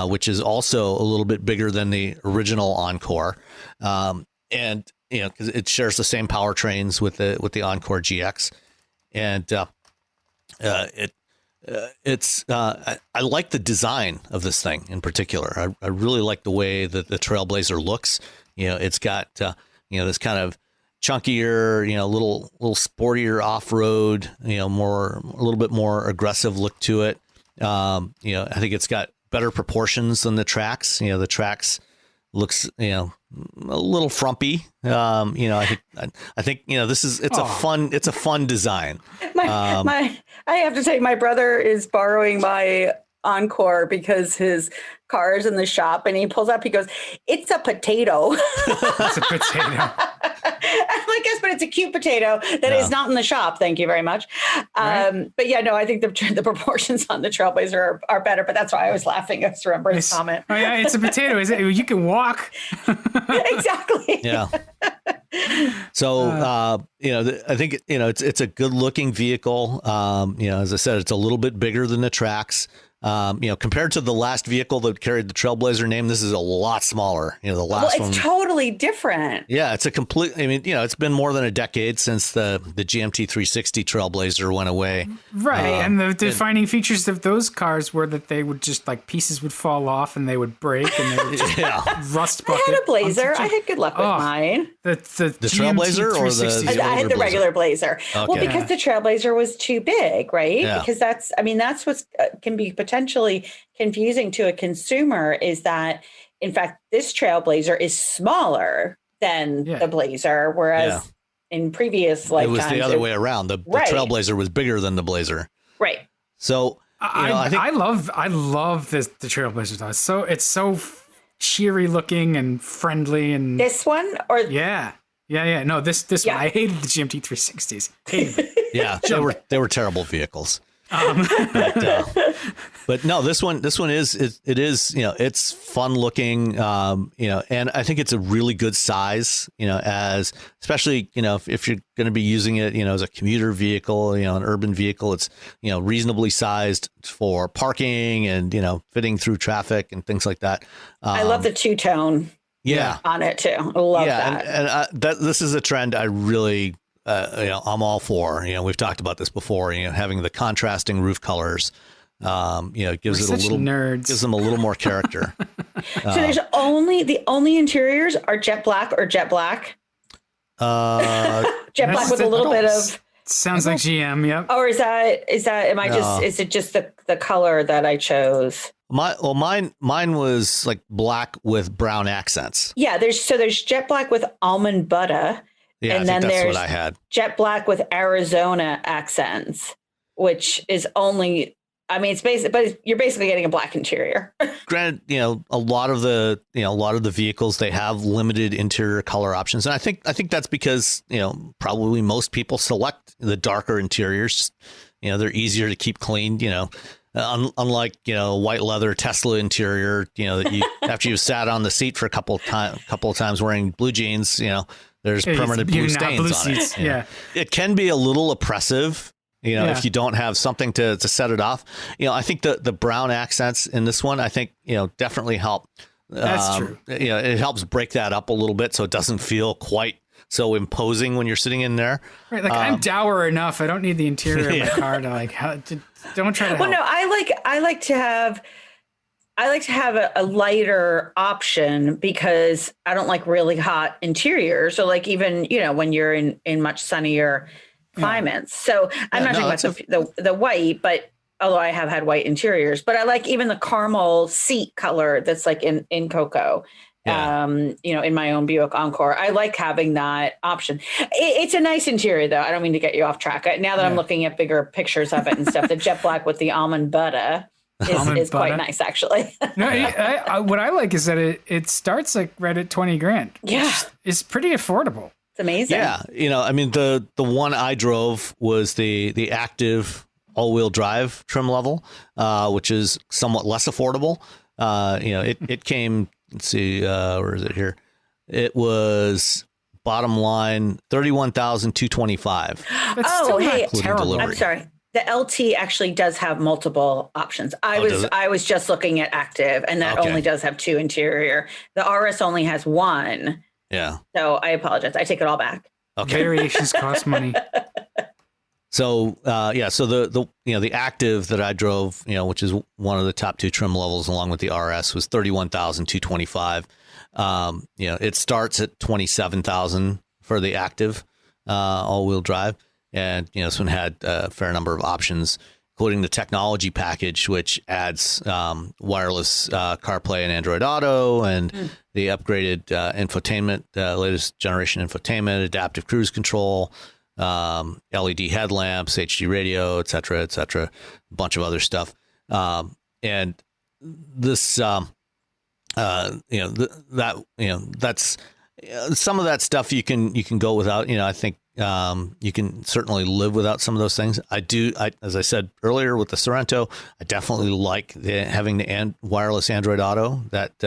[SPEAKER 3] which is also a little bit bigger than the original Encore, and because it shares the same powertrains with the Encore GX, and I like the design of this thing in particular. I really like the way that the Trailblazer looks. It's got this kind of chunkier, little sportier off-road, a little bit more aggressive look to it. I think it's got better proportions than the Trax. The Trax looks, a little frumpy. I think it's a fun design.
[SPEAKER 2] I have to say, my brother is borrowing my Encore because his car is in the shop, and he pulls up, he goes, "It's a potato."
[SPEAKER 1] It's a potato.
[SPEAKER 2] I'm like, yes, but it's a cute potato that is not in the shop. Thank you very much.
[SPEAKER 1] Right.
[SPEAKER 2] But yeah, no, I think the proportions on the Trailblazer are better, but that's why I was laughing. I just remember his comment.
[SPEAKER 1] Oh yeah, it's a potato. You can walk.
[SPEAKER 2] Exactly.
[SPEAKER 3] Yeah. So, I think, it's a good looking vehicle. As I said, it's a little bit bigger than the Trax. Compared to the last vehicle that carried the Trailblazer name, this is a lot smaller. The last one.
[SPEAKER 2] It's totally different.
[SPEAKER 3] Yeah, it's it's been more than a decade since the GMT 360 Trailblazer went away.
[SPEAKER 1] Right. And the defining features of those cars were that they would just pieces would fall off and they would break and they would just rust bucket.
[SPEAKER 2] I had a Blazer. I had good luck with mine.
[SPEAKER 1] The
[SPEAKER 3] Trailblazer or the
[SPEAKER 2] I had the regular Blazer.
[SPEAKER 3] Okay.
[SPEAKER 2] Well, because the Trailblazer was too big, right?
[SPEAKER 3] Yeah.
[SPEAKER 2] Because that's what can be potentially confusing to a consumer, is that, in fact, this Trailblazer is smaller than the Blazer, whereas in previous lifetimes,
[SPEAKER 3] it was the other way around. The Trailblazer was bigger than the Blazer.
[SPEAKER 2] Right.
[SPEAKER 3] So
[SPEAKER 1] I love the Trailblazer. It's so cheery looking and friendly. And
[SPEAKER 2] this one, or
[SPEAKER 1] yeah. No, this one. I hated the GMT 360s. Hated it.
[SPEAKER 3] Yeah, they were terrible vehicles. But no, this one is it's fun looking, and I think it's a really good size, as especially, if you're going to be using it, as a commuter vehicle, an urban vehicle, it's, reasonably sized for parking and, fitting through traffic and things like that.
[SPEAKER 2] I love the two-tone on it too. I love that.
[SPEAKER 3] And this is a trend I really, I'm all for. We've talked about this before. Having the contrasting roof colors, gives them a little more character.
[SPEAKER 2] So there's the only interiors are jet black or jet black. Jet black with a little bit of.
[SPEAKER 1] Sounds like GM. Yep.
[SPEAKER 2] Or is it just the color that I chose?
[SPEAKER 3] Mine was like black with brown accents.
[SPEAKER 2] Yeah, there's jet black with almond butter.
[SPEAKER 3] Yeah,
[SPEAKER 2] and
[SPEAKER 3] then
[SPEAKER 2] there's
[SPEAKER 3] what I had.
[SPEAKER 2] Jet black with Arizona accents, which is only, it's basic, but you're basically getting a black interior.
[SPEAKER 3] Granted, a lot of the vehicles, they have limited interior color options, and I think that's because probably most people select the darker interiors. They're easier to keep clean. Unlike white leather Tesla interior, that you after you've sat on the seat for a couple of times wearing blue jeans, there's permanent blue stains on it.
[SPEAKER 1] Yeah.
[SPEAKER 3] It can be a little oppressive, if you don't have something to set it off. I think the brown accents in this one, I think, definitely help.
[SPEAKER 1] That's true.
[SPEAKER 3] It helps break that up a little bit so it doesn't feel quite so imposing when you're sitting in there.
[SPEAKER 1] Right. I'm dour enough. I don't need the interior of my car to don't try to help.
[SPEAKER 2] Well, no, I like to have a lighter option because I don't like really hot interiors. So even, when you're in much sunnier climates. So I'm not talking about the white, but although I have had white interiors, but I like even the caramel seat color that's like in cocoa. In my own Buick Encore. I like having that option. It's a nice interior, though. I don't mean to get you off track. Now that I'm looking at bigger pictures of it and stuff, the jet black with the almond butter is quite nice, actually.
[SPEAKER 1] No, what I like is that it starts right at $20,000.
[SPEAKER 2] Yeah,
[SPEAKER 1] it's pretty affordable.
[SPEAKER 2] It's amazing.
[SPEAKER 3] Yeah, the one I drove was the active all-wheel drive trim level, which is somewhat less affordable. It came. Let's see, where is it here? It was bottom line $31,225.
[SPEAKER 1] That's still
[SPEAKER 2] hey,
[SPEAKER 1] not terrible.
[SPEAKER 3] delivery.
[SPEAKER 2] I'm sorry. The LT actually does have multiple options. I was just looking at active, and that only does have 2 interior. The RS only has 1.
[SPEAKER 3] Yeah.
[SPEAKER 2] So I apologize. I take it all back.
[SPEAKER 3] Okay.
[SPEAKER 1] Variations cost money.
[SPEAKER 3] So so the active that I drove, which is one of the top 2 trim levels along with the RS, was $31,225. It starts at $27,000 for the active all-wheel drive, and this one had a fair number of options, including the technology package, which adds wireless CarPlay and Android Auto, and the upgraded infotainment, latest generation infotainment, adaptive cruise control, LED headlamps, HD radio, et cetera, a bunch of other stuff. And this, that's some of that stuff you can go without. I think you can certainly live without some of those things. As I said earlier with the Sorento, I definitely like having the wireless Android Auto. That's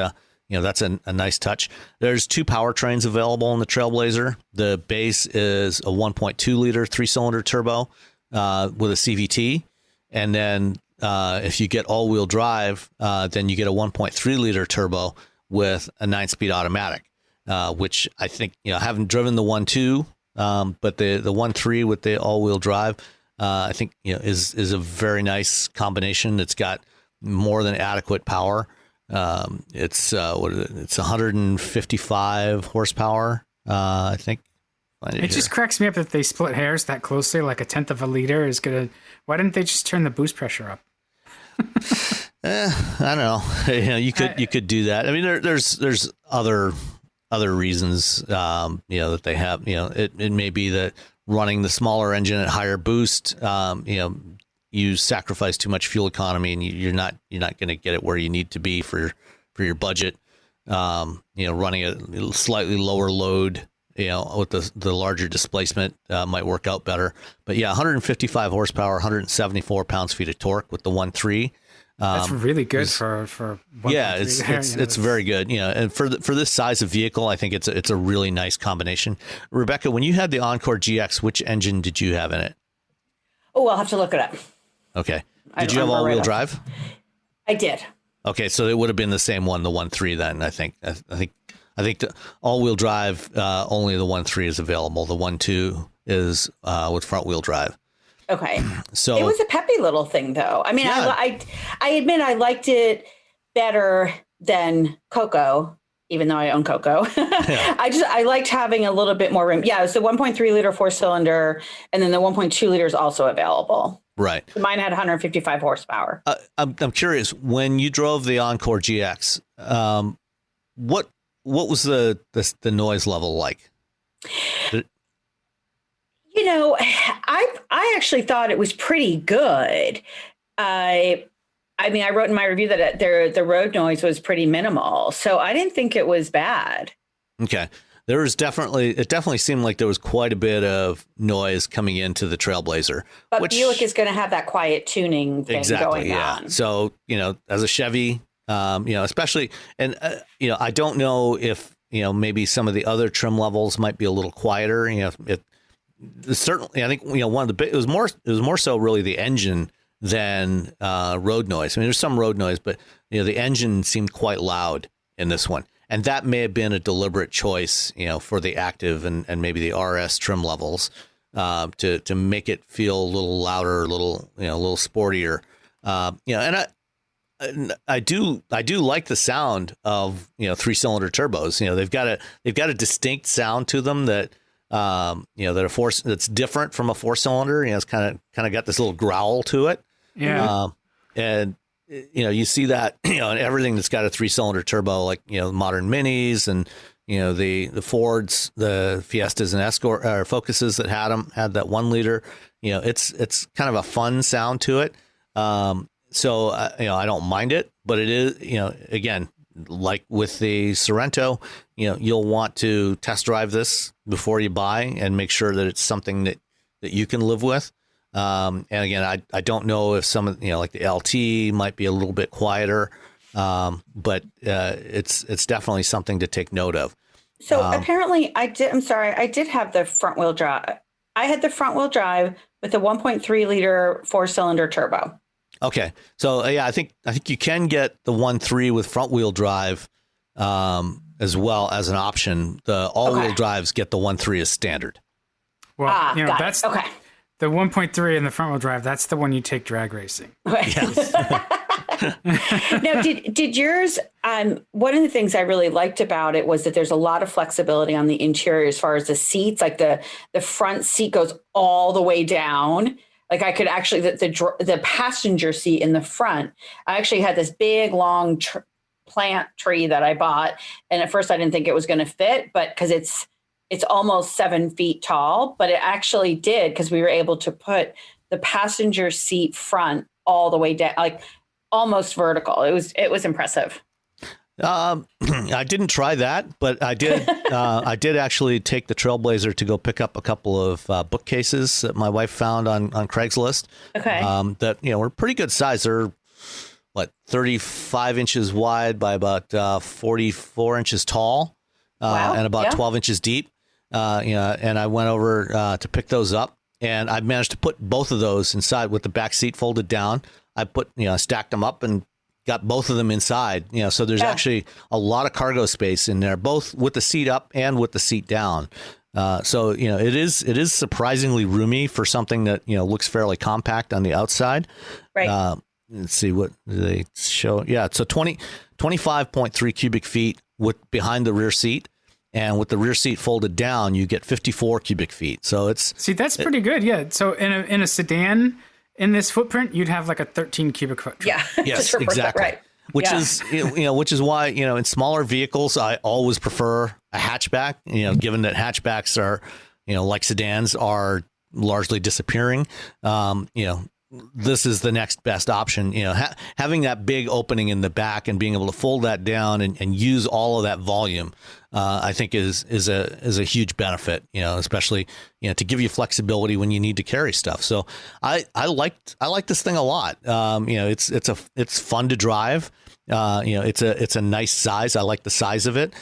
[SPEAKER 3] a nice touch. There's 2 powertrains available in the Trailblazer. The base is a 1.2 liter 3-cylinder turbo with a CVT, and then if you get all-wheel drive, then you get a 1.3 liter turbo with a 9-speed automatic, which I think I haven't driven the 1.2, but the 1.3 with the all-wheel drive, I think is a very nice combination. It's got more than adequate power. It's 155 horsepower, I think.
[SPEAKER 1] It just cracks me up that they split hairs that closely, like 1/10 of a liter is gonna. Why didn't they just turn the boost pressure up?
[SPEAKER 3] I don't know. You could do that. I mean, there's other reasons, that they have. It may be that running the smaller engine at higher boost, you sacrifice too much fuel economy, and you're not going to get it where you need to be for your budget. Running a slightly lower load, with the larger displacement might work out better. But 155 horsepower, 174 pounds-feet of torque with the 1.3.
[SPEAKER 1] That's really good for 1.3.
[SPEAKER 3] Yeah, it's very good. And for this size of vehicle, I think it's a really nice combination. Rebecca, when you had the Encore GX, which engine did you have in it?
[SPEAKER 2] Oh, I'll have to look it up.
[SPEAKER 3] Okay. Did you have all-wheel drive?
[SPEAKER 2] I did.
[SPEAKER 3] Okay, so it would have been the same one, the 1.3 then, I think. I think the all-wheel drive, only the 1.3 is available. The 1.2 is with front-wheel drive.
[SPEAKER 2] Okay.
[SPEAKER 3] So
[SPEAKER 2] it was a peppy little thing, though. I mean,
[SPEAKER 3] yeah.
[SPEAKER 2] I admit I liked it better than Coco, even though I own Coco. Yeah. I liked having a little bit more room. Yeah, it was the 1.3 liter 4-cylinder, and then the 1.2 liter is also available.
[SPEAKER 3] Right.
[SPEAKER 2] Mine had 155 horsepower.
[SPEAKER 3] I'm curious, when you drove the Encore GX, what was the noise level like?
[SPEAKER 2] I actually thought it was pretty good. I mean, I wrote in my review that the road noise was pretty minimal, so I didn't think it was bad.
[SPEAKER 3] Okay. It definitely seemed like there was quite a bit of noise coming into the Trailblazer.
[SPEAKER 2] But Buick is going to have that quiet tuning thing going on.
[SPEAKER 3] So, as a Chevy, especially, and, I don't know if, maybe some of the other trim levels might be a little quieter. Certainly, I think, one of the it was more so really the engine than road noise. I mean, there's some road noise, but, the engine seemed quite loud in this one. And that may have been a deliberate choice, for the active and maybe the RS trim levels, to make it feel a little louder, a little sportier. And I do like the sound of 3-cylinder turbos. They've got a distinct sound to them that that's different from a 4-cylinder. It's kind of got this little growl to it.
[SPEAKER 1] Yeah.
[SPEAKER 3] And you see that, in everything that's got a 3-cylinder turbo, like, modern Minis and, the Fords, the Fiestas and Escort or Focuses that had that 1 liter, it's kind of a fun sound to it. So, I don't mind it, but it is, again, like with the Sorento, you'll want to test drive this before you buy and make sure that it's something that you can live with. And again, I don't know if some of, like the LT might be a little bit quieter, but it's definitely something to take note of.
[SPEAKER 2] So apparently I'm sorry, I did have the front wheel drive. I had the front wheel drive with a 1.3 liter 4-cylinder turbo.
[SPEAKER 3] Okay. So yeah, I think you can get the 1.3 with front wheel drive as well as an option. The all wheel drives get the 1.3 as standard.
[SPEAKER 1] Well,
[SPEAKER 2] that's okay.
[SPEAKER 1] The 1.3 and the front wheel drive. That's the one you take drag racing.
[SPEAKER 3] Yes.
[SPEAKER 2] Now, did yours? One of the things I really liked about it was that there's a lot of flexibility on the interior as far as the seats. Like the front seat goes all the way down. Like I could actually the passenger seat in the front. I actually had this big long plant tree that I bought, and at first I didn't think it was going to fit, but because it's almost 7 feet tall, but it actually did because we were able to put the passenger seat front all the way down, like almost vertical. It was impressive.
[SPEAKER 3] I didn't try that, but I did. I did actually take the Trailblazer to go pick up a couple of bookcases that my wife found on Craigslist.
[SPEAKER 2] Okay.
[SPEAKER 3] That were pretty good size. They're 35 inches wide by about 44 inches tall, and about 12 inches deep. And I went over to pick those up, and I managed to put both of those inside with the back seat folded down. I stacked them up and got both of them inside. So there's actually a lot of cargo space in there, both with the seat up and with the seat down. So it is surprisingly roomy for something that looks fairly compact on the outside.
[SPEAKER 2] Right.
[SPEAKER 3] Let's see, what do they show? Yeah, so 25.3 cubic feet behind the rear seat. And with the rear seat folded down, you get 54 cubic feet. So
[SPEAKER 1] that's pretty good. Yeah. So in a sedan in this footprint, you'd have like a 13 cubic foot trunk.
[SPEAKER 2] Yeah.
[SPEAKER 3] Yes, exactly.
[SPEAKER 2] Right.
[SPEAKER 3] Which is why, in smaller vehicles, I always prefer a hatchback, given that hatchbacks are, like sedans are largely disappearing. This is the next best option. Having that big opening in the back and being able to fold that down and use all of that volume, I think is a huge benefit. Especially to give you flexibility when you need to carry stuff. So I like this thing a lot. It's fun to drive. It's a nice size. I like the size of it.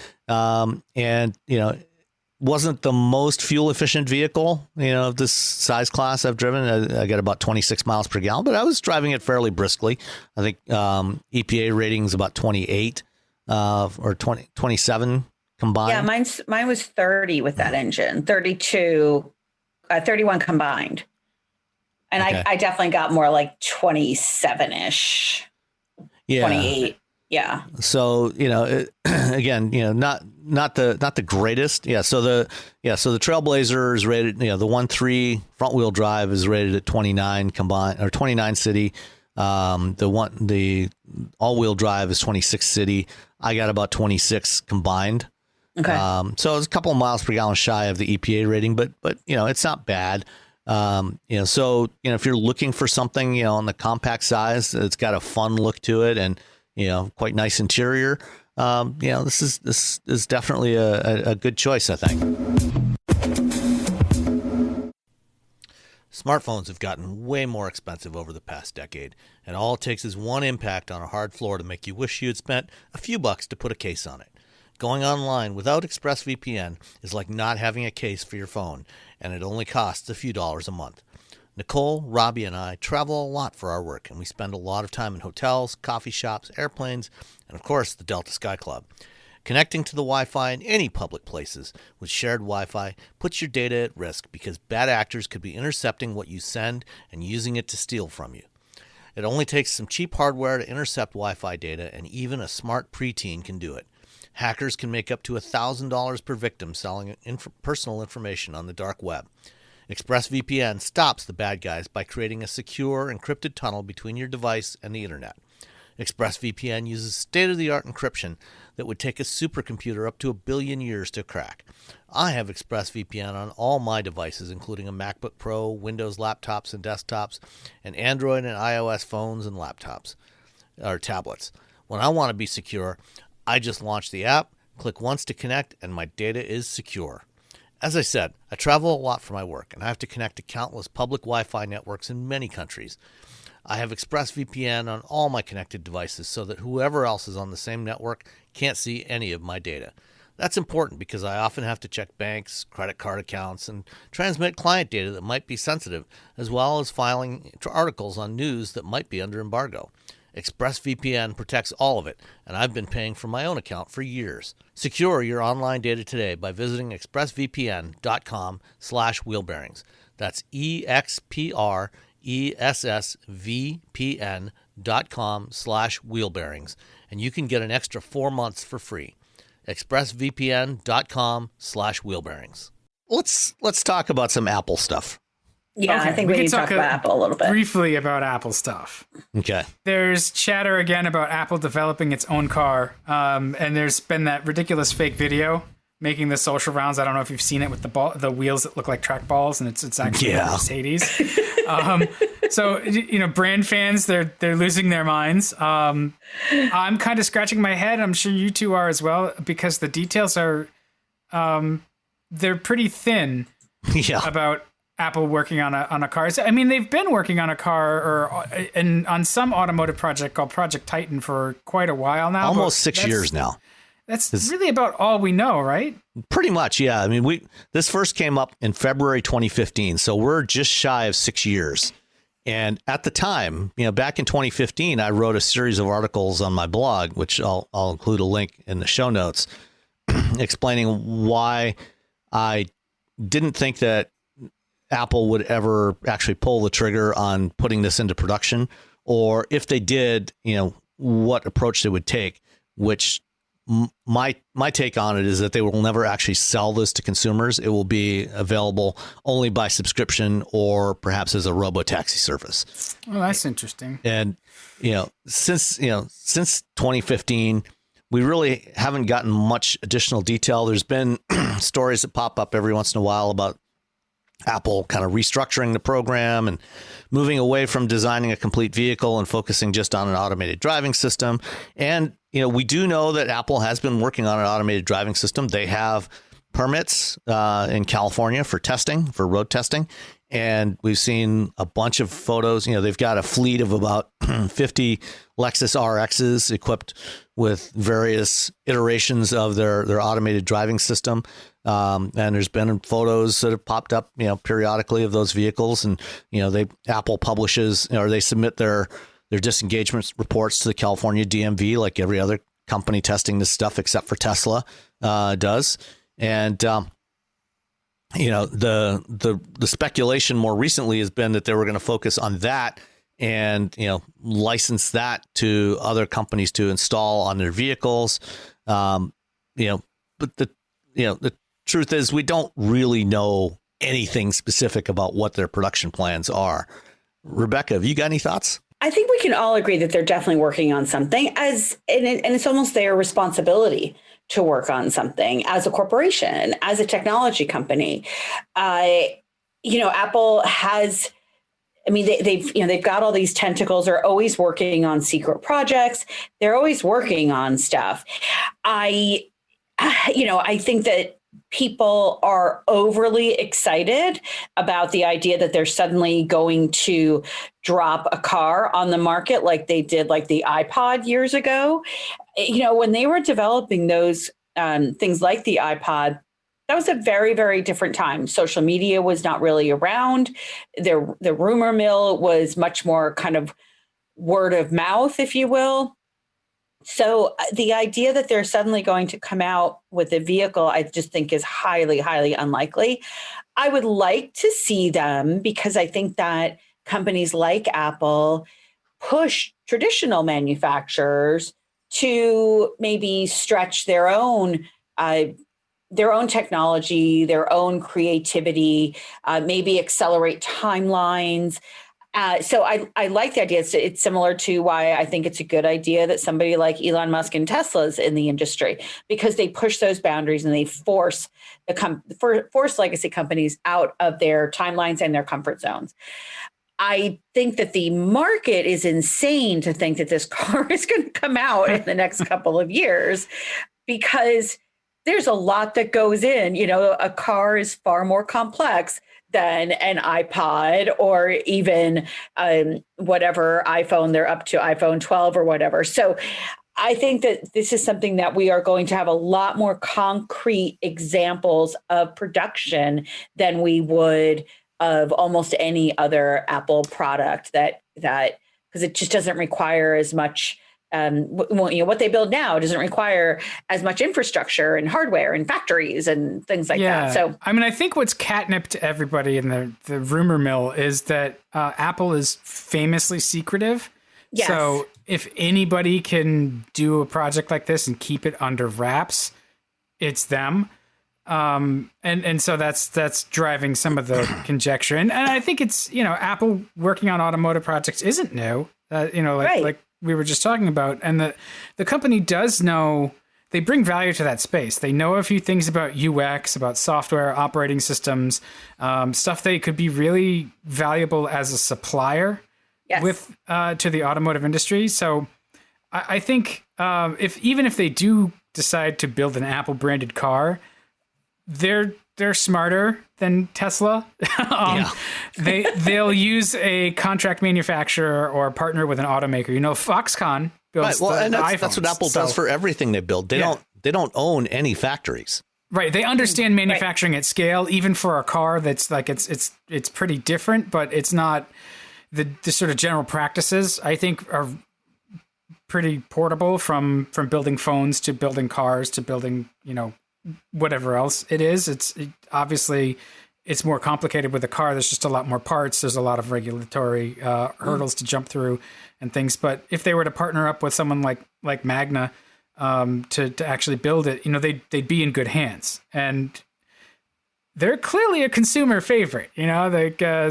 [SPEAKER 3] Wasn't the most fuel efficient vehicle, of this size class I've driven. I got about 26 miles per gallon, but I was driving it fairly briskly. I think EPA rating is about 28 or 27 combined.
[SPEAKER 2] Yeah, mine was 30 with that engine, 32, 31 combined. And okay. I definitely got more like 27-ish, 28. Yeah.
[SPEAKER 3] So, again, not the greatest. Yeah. So the Trailblazer is rated, the 1.3 front wheel drive is rated at 29 combined, or 29 city. The all wheel drive is 26 city. I got about 26 combined.
[SPEAKER 2] Okay.
[SPEAKER 3] So it's a couple of miles per gallon shy of the EPA rating, but it's not bad. So if you're looking for something, on the compact size, it's got a fun look to it and, quite nice interior. This is definitely a good choice, I think. Smartphones have gotten way more expensive over the past decade, and all it takes is one impact on a hard floor to make you wish you had spent a few bucks to put a case on it. Going online without ExpressVPN is like not having a case for your phone, and it only costs a few dollars a month. Nicole, Robbie, and I travel a lot for our work, and we spend a lot of time in hotels, coffee shops, airplanes, and of course, the Delta Sky Club. Connecting to the Wi-Fi in any public places with shared Wi-Fi puts your data at risk because bad actors could be intercepting what you send and using it to steal from you. It only takes some cheap hardware to intercept Wi-Fi data, and even a smart preteen can do it. Hackers can make up to $1,000 per victim selling personal information on the dark web. ExpressVPN stops the bad guys by creating a secure, encrypted tunnel between your device and the internet. ExpressVPN uses state-of-the-art encryption that would take a supercomputer up to 1 billion years to crack. I have ExpressVPN on all my devices, including a MacBook Pro, Windows laptops and desktops, and Android and iOS phones and laptops, or tablets. When I want to be secure, I just launch the app, click once to connect, and my data is secure. As I said, I travel a lot for my work, and I have to connect to countless public Wi-Fi networks in many countries. I have ExpressVPN on all my connected devices so that whoever else is on the same network can't see any of my data. That's important because I often have to check banks, credit card accounts, and transmit client data that might be sensitive, as well as filing articles on news that might be under embargo. ExpressVPN protects all of it, and I've been paying for my own account for years. Secure your online data today by visiting expressvpn.com/wheelbearings. That's expressvpn.com/wheelbearings, and you can get an extra 4 months for free. expressvpn.com/wheelbearings. Let's talk about some Apple stuff.
[SPEAKER 2] Yeah,
[SPEAKER 1] Okay,
[SPEAKER 2] I think we need to talk about Apple a little bit.
[SPEAKER 1] Briefly about Apple stuff.
[SPEAKER 3] Okay.
[SPEAKER 1] There's chatter again about Apple developing its own car. And there's been that ridiculous fake video making the social rounds. I don't know if you've seen it with the wheels that look like trackballs, and it's actually a Mercedes. So, brand fans, they're losing their minds. I'm kind of scratching my head. I'm sure you two are as well, because the details are, they're pretty thin about Apple working on a car. I mean, they've been working on a car on some automotive project called Project Titan for quite a while now.
[SPEAKER 3] Almost 6 years now.
[SPEAKER 1] That's really about all we know, right?
[SPEAKER 3] Pretty much, yeah. I mean, this first came up in February 2015, so we're just shy of 6 years. And at the time, back in 2015, I wrote a series of articles on my blog, which I'll include a link in the show notes, explaining why I didn't think that Apple would ever actually pull the trigger on putting this into production, or if they did, what approach they would take, which my take on it is that they will never actually sell this to consumers. It will be available only by subscription or perhaps as a robo-taxi service.
[SPEAKER 1] Well, that's interesting.
[SPEAKER 3] And, since 2015, we really haven't gotten much additional detail. There's been stories that pop up every once in a while about Apple kind of restructuring the program and moving away from designing a complete vehicle and focusing just on an automated driving system. And, we do know that Apple has been working on an automated driving system. They have permits in California for road testing. And we've seen a bunch of photos. They've got a fleet of about 50 Lexus RXs equipped with various iterations of their automated driving system. And there's been photos that have popped up, periodically of those vehicles. And, Apple publishes, or they submit their disengagement reports to the California DMV, like every other company testing this stuff, except for Tesla does. And, the speculation more recently has been that they were going to focus on that and, license that to other companies to install on their vehicles. But the truth is we don't really know anything specific about what their production plans are. Rebecca, have you got any thoughts?
[SPEAKER 2] I think we can all agree that they're definitely working on something and it's almost their responsibility to work on something as a corporation, as a technology company. Apple has, they've got all these tentacles. They're always working on secret projects. They're always working on stuff. I think that people are overly excited about the idea that they're suddenly going to drop a car on the market like they did, like the iPod years ago. When they were developing those things like the iPod, that was a very, very different time. Social media was not really around. The rumor mill was much more kind of word of mouth, if you will. So the idea that they're suddenly going to come out with a vehicle, I just think is highly, highly unlikely. I would like to see them, because I think that companies like Apple push traditional manufacturers to maybe stretch their own technology, their own creativity, maybe accelerate timelines. So I like the idea. It's similar to why I think it's a good idea that somebody like Elon Musk and Tesla's in the industry, because they push those boundaries and they force force legacy companies out of their timelines and their comfort zones. I think that the market is insane to think that this car is going to come out in the next couple of years, because there's a lot that goes in. A car is far more complex than an iPod or even whatever iPhone they're up to, iPhone 12 or whatever. So I think that this is something that we are going to have a lot more concrete examples of production than we would of almost any other Apple product that because it just doesn't require as much. What they build now doesn't require as much infrastructure and hardware and factories and things like that. So,
[SPEAKER 1] I mean, I think what's catnip to everybody in the rumor mill is that Apple is famously secretive.
[SPEAKER 2] yes.
[SPEAKER 1] So if anybody can do a project like this and keep it under wraps, it's them. And so that's driving some of the conjecture. And I think it's, Apple working on automotive projects isn't new, like we were just talking about. And the company does know, they bring value to that space. They know a few things about UX, about software, operating systems, stuff they could be really valuable as a supplier with to the automotive industry. So I think even if they do decide to build an Apple branded car, they're smarter than Tesla. They'll use a contract manufacturer or partner with an automaker. Foxconn builds the iPhones.
[SPEAKER 3] That's what Apple does for everything they build. They don't own any factories.
[SPEAKER 1] Right. They understand manufacturing at scale, even for a car that's like it's pretty different, but it's not the sort of general practices, I think, are pretty portable from building phones to building cars to building, whatever else it is. Obviously it's more complicated with a car. There's just a lot more parts. There's a lot of regulatory hurdles to jump through and things. But if they were to partner up with someone like Magna to actually build it, they'd be in good hands. And they're clearly a consumer favorite.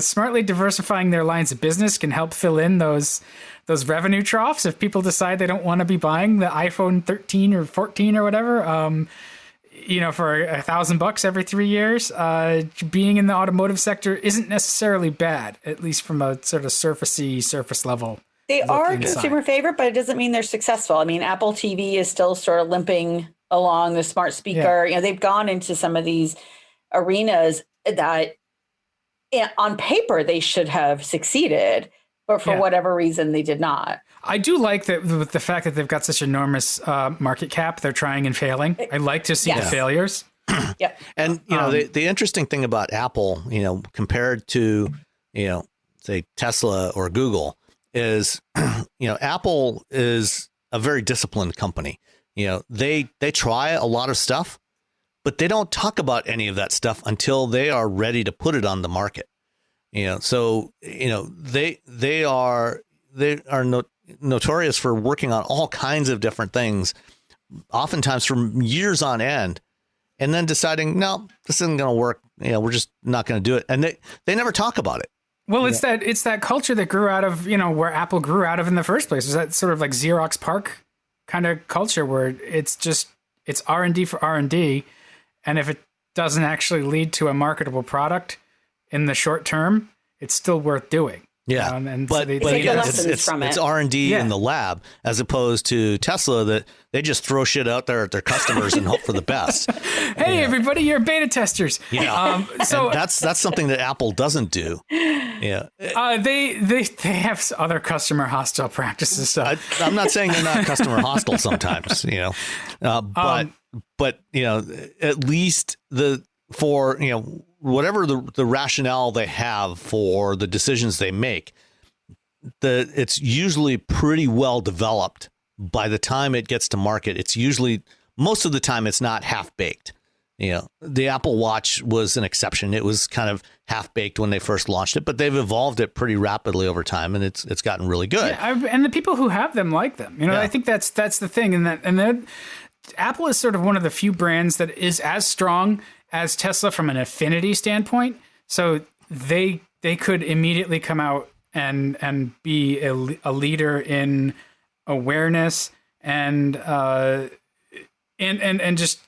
[SPEAKER 1] Smartly diversifying their lines of business can help fill in those revenue troughs. If people decide they don't want to be buying the iPhone 13 or 14 or whatever, for $1,000 every 3 years, being in the automotive sector isn't necessarily bad, at least from a sort of surface level.
[SPEAKER 2] They are consumer favorite, but it doesn't mean they're successful. I mean, Apple TV is still sort of limping along, the smart speaker. They've gone into some of these arenas that on paper they should have succeeded, but for whatever reason they did not.
[SPEAKER 1] I do like that with the fact that they've got such enormous market cap. They're trying and failing. I like to see the failures.
[SPEAKER 2] Yep.
[SPEAKER 3] And the interesting thing about Apple, compared to say Tesla or Google, is Apple is a very disciplined company. They try a lot of stuff, but they don't talk about any of that stuff until they are ready to put it on the market. So they are notorious for working on all kinds of different things, oftentimes for years on end, and then deciding, no, this isn't going to work. We're just not going to do it. And they never talk about it.
[SPEAKER 1] Well, it's that culture that grew out of, where Apple grew out of in the first place. It's that sort of like Xerox PARC kind of culture where it's R&D for R&D. And if it doesn't actually lead to a marketable product in the short term, it's still worth doing.
[SPEAKER 3] Yeah,
[SPEAKER 2] but
[SPEAKER 3] it's R&D in the lab, as opposed to Tesla that they just throw shit out there at their customers and hope for the best.
[SPEAKER 1] Hey, everybody, you're beta testers.
[SPEAKER 3] Yeah, so that's something that Apple doesn't do. Yeah,
[SPEAKER 1] they have other customer hostile practices. So
[SPEAKER 3] I'm not saying they're not customer hostile sometimes. But at least whatever the rationale they have for the decisions they make, it's usually pretty well developed by the time it gets to market. It's usually, most of the time, it's not half baked. The Apple Watch was an exception. It was kind of half baked when they first launched it, but they've evolved it pretty rapidly over time, and it's gotten really good.
[SPEAKER 1] Yeah, and the people who have them like them. I think that's the thing, and Apple is sort of one of the few brands that is as strong as Tesla from an affinity standpoint. So they could immediately come out and be a leader in awareness and just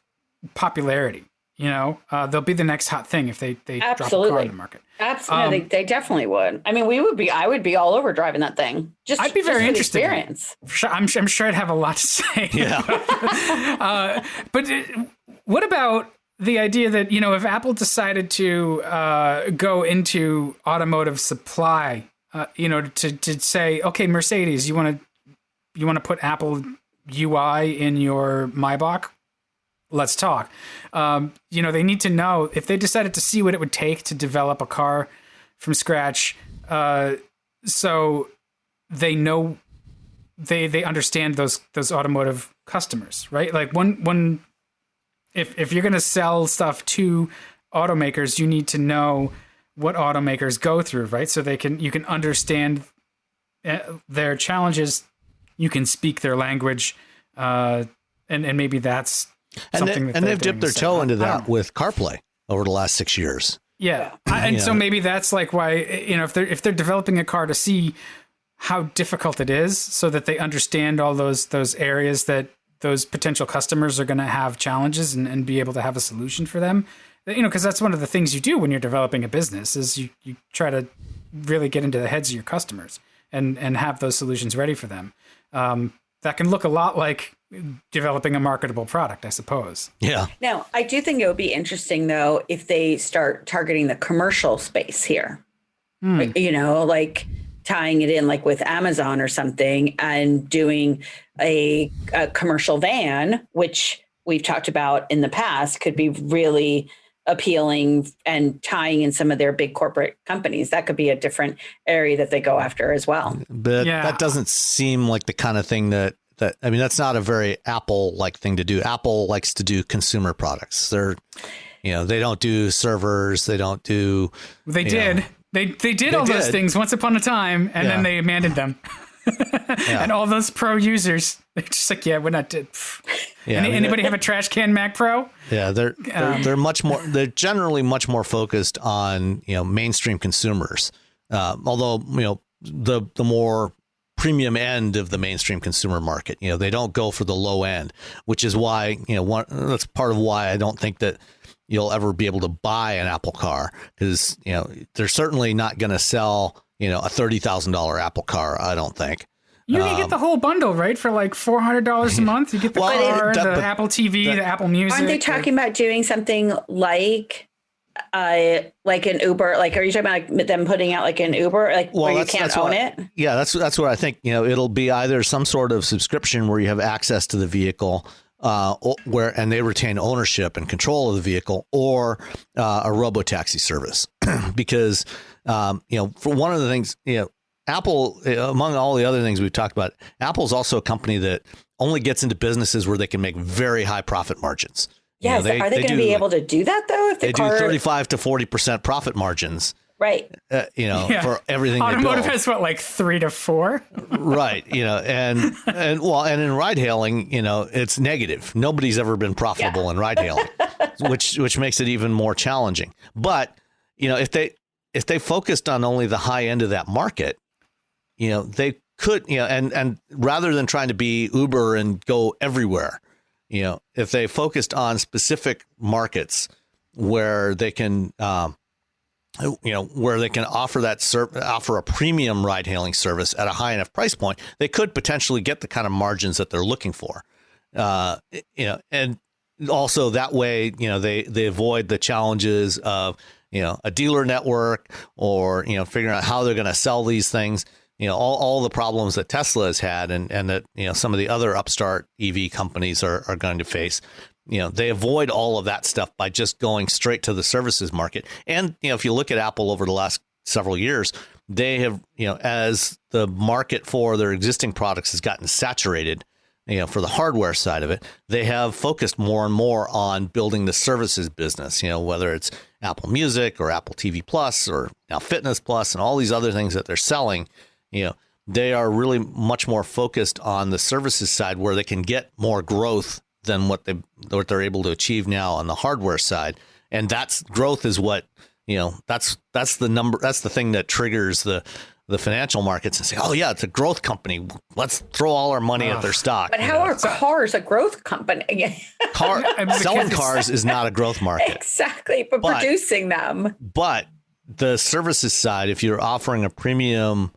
[SPEAKER 1] popularity. They'll be the next hot thing if they drop a car in the market.
[SPEAKER 2] Absolutely, they definitely would. I mean, I would be all over driving that thing.
[SPEAKER 1] I'd be very interested.
[SPEAKER 2] Experience.
[SPEAKER 1] I'm sure I'd have a lot to say.
[SPEAKER 3] Yeah.
[SPEAKER 1] But what about the idea that, if Apple decided to go into automotive supply, to say, okay, Mercedes, you want to put Apple UI in your Maybach, let's talk. They need to know if they decided to see what it would take to develop a car from scratch. So they know, they understand those automotive customers, right? Like if you're going to sell stuff to automakers, you need to know what automakers go through, right? So you can understand their challenges, you can speak their language, and maybe that's something
[SPEAKER 3] and they've dipped their toe into that with CarPlay over the last 6 years.
[SPEAKER 1] Yeah. So maybe that's like why, if they're developing a car to see how difficult it is, so that they understand all those areas that those potential customers are going to have challenges and be able to have a solution for them. Because that's one of the things you do when you're developing a business is you try to really get into the heads of your customers and have those solutions ready for them. That can look a lot like developing a marketable product, I suppose.
[SPEAKER 3] Yeah.
[SPEAKER 2] Now, I do think it would be interesting, though, if they start targeting the commercial space here, like tying it in like with Amazon or something and doing a commercial van, which we've talked about in the past, could be really appealing, and tying in some of their big corporate companies. That could be a different area that they go after as well.
[SPEAKER 3] But that doesn't seem like the kind of thing that that's not a very Apple-like thing to do. Apple likes to do consumer products. They don't do servers. They don't do.
[SPEAKER 1] They did all those things once upon a time, and then they abandoned them. And all those pro users, they're just like, we're not. Anybody have a trash can Mac Pro?
[SPEAKER 3] Yeah, they're much more. They're generally much more focused on mainstream consumers. Although the more premium end of the mainstream consumer market, they don't go for the low end, which is why that's part of why I don't think that you'll ever be able to buy an Apple car, because they're certainly not going to sell a $30,000 Apple car. I don't think.
[SPEAKER 1] You can get the whole bundle, right? For like $400 a month. You get the car, the Apple TV, the Apple Music.
[SPEAKER 2] Aren't they talking about doing something like an Uber? Like, are you talking about like them putting out like an Uber, where you can't own it?
[SPEAKER 3] Yeah, that's what I think. It'll be either some sort of subscription where you have access to the vehicle, and they retain ownership and control of the vehicle, or a robo-taxi service. Because for one of the things, Apple, among all the other things we've talked about, Apple's also a company that only gets into businesses where they can make very high profit margins.
[SPEAKER 2] Yeah, are they going to be able to do that though? If
[SPEAKER 3] they do 35 to 40% profit margins,
[SPEAKER 2] right?
[SPEAKER 3] For everything.
[SPEAKER 1] Automotive has what, like 3 to 4,
[SPEAKER 3] right? And in ride hailing, it's negative. Nobody's ever been profitable in ride hailing, which makes it even more challenging. But if they focused on only the high end of that market, they could, and rather than trying to be Uber and go everywhere, if they focused on specific markets where they can, where they can offer offer a premium ride hailing service at a high enough price point, they could potentially get the kind of margins that they're looking for. And also that way, they avoid the challenges of, a dealer network, or, figuring out how they're going to sell these things, all the problems that Tesla has had, and that, some of the other upstart EV companies are going to face. They avoid all of that stuff by just going straight to the services market. And, if you look at Apple over the last several years, they have, as the market for their existing products has gotten saturated, for the hardware side of it, they have focused more and more on building the services business, whether it's Apple Music or Apple TV Plus or now Fitness Plus and all these other things that they're selling. They are really much more focused on the services side, where they can get more growth than what they're able to achieve now on the hardware side. And that's growth is what, that's the number. That's the thing that triggers the financial markets and say, oh yeah, it's a growth company. Let's throw all our money at their stock.
[SPEAKER 2] But how are cars a growth company?
[SPEAKER 3] Selling cars is not a growth market.
[SPEAKER 2] Exactly, but producing them.
[SPEAKER 3] But the services side, if you're offering a premium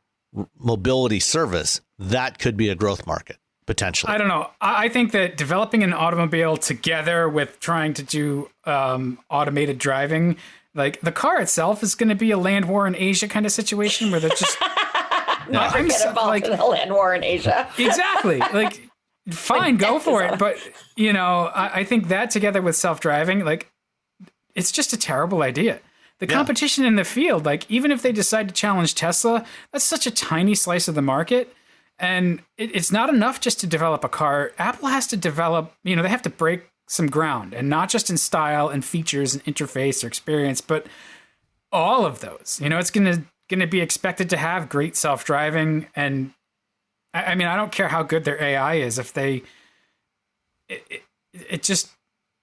[SPEAKER 3] mobility service, that could be a growth market potentially.
[SPEAKER 1] I don't know. I think that developing an automobile together with trying to do automated driving, like the car itself, is going to be a land war in Asia kind of situation where they're just
[SPEAKER 2] Never get involved in a land war in Asia.
[SPEAKER 1] Exactly. Like fine, go for it. But, I think that together with self-driving, like, it's just a terrible idea. The competition in the field, like, even if they decide to challenge Tesla, that's such a tiny slice of the market. And it's not enough just to develop a car. Apple has to develop, they have to break some ground, and not just in style and features and interface or experience, but all of those. It's going to be expected to have great self-driving. And I mean, I don't care how good their AI is. If they, it just,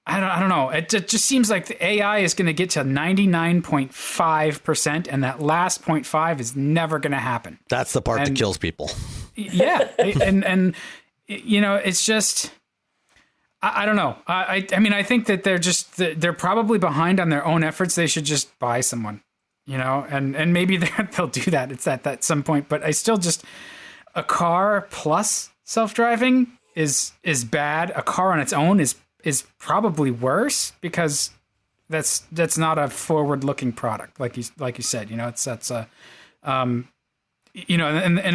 [SPEAKER 1] I don't know. It just seems like the AI is going to get to 99.5%, and that last 0.5 is never going to happen.
[SPEAKER 3] That's the part that kills people.
[SPEAKER 1] Yeah. and it's just, I don't know. I mean, I think that they're probably behind on their own efforts. They should just buy someone, and maybe they'll do that. It's at some point, but I still just, a car plus self-driving is bad. A car on its own is probably worse, because that's not a forward-looking product, like you said. And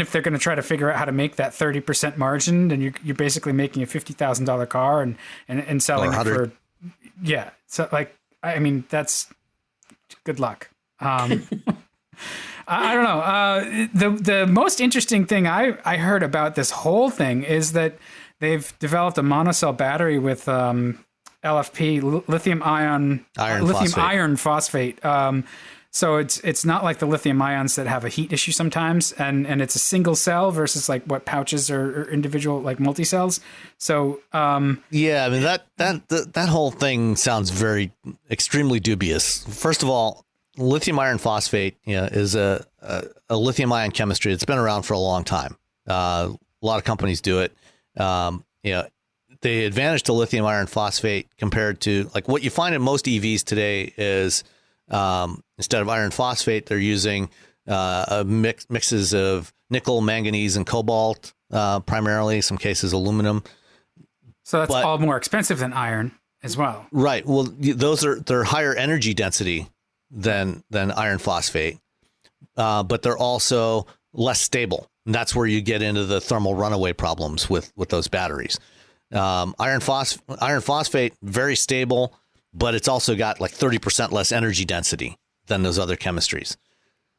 [SPEAKER 1] if they're going to try to figure out how to make that 30% margin, then you're basically making a $50,000 car and selling it for, So like, I mean, that's good luck. I don't know. The most interesting thing I heard about this whole thing is that they've developed a monocell battery with LFP, lithium iron phosphate. So it's not like the lithium ions that have a heat issue sometimes, and it's a single cell versus like what pouches or individual like multi cells. So
[SPEAKER 3] I mean that whole thing sounds extremely dubious. First of all, lithium iron phosphate is a lithium ion chemistry that's been around for a long time. A lot of companies do it. The advantage to lithium iron phosphate compared to like what you find in most EVs today is instead of iron phosphate, they're using mixes of nickel, manganese, and cobalt, primarily, some cases aluminum.
[SPEAKER 1] So that's all more expensive than iron as well.
[SPEAKER 3] Right. Well, they're higher energy density than iron phosphate, but they're also less stable. And that's where you get into the thermal runaway problems with those batteries. Iron phosphate, very stable, but it's also got like 30% less energy density than those other chemistries.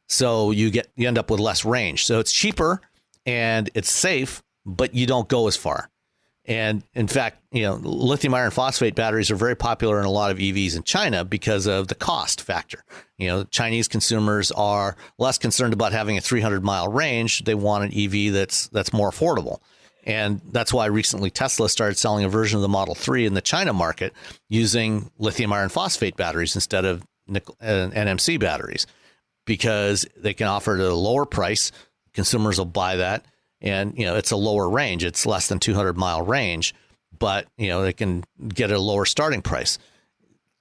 [SPEAKER 3] So you end up with less range. So it's cheaper and it's safe, but you don't go as far. And in fact, lithium iron phosphate batteries are very popular in a lot of EVs in China because of the cost factor. Chinese consumers are less concerned about having a 300-mile range. They want an EV that's more affordable. And that's why recently Tesla started selling a version of the Model 3 in the China market using lithium iron phosphate batteries instead of nickel NMC batteries, because they can offer it at a lower price. Consumers will buy that. And, it's a lower range. It's less than 200-mile range, but, they can get a lower starting price.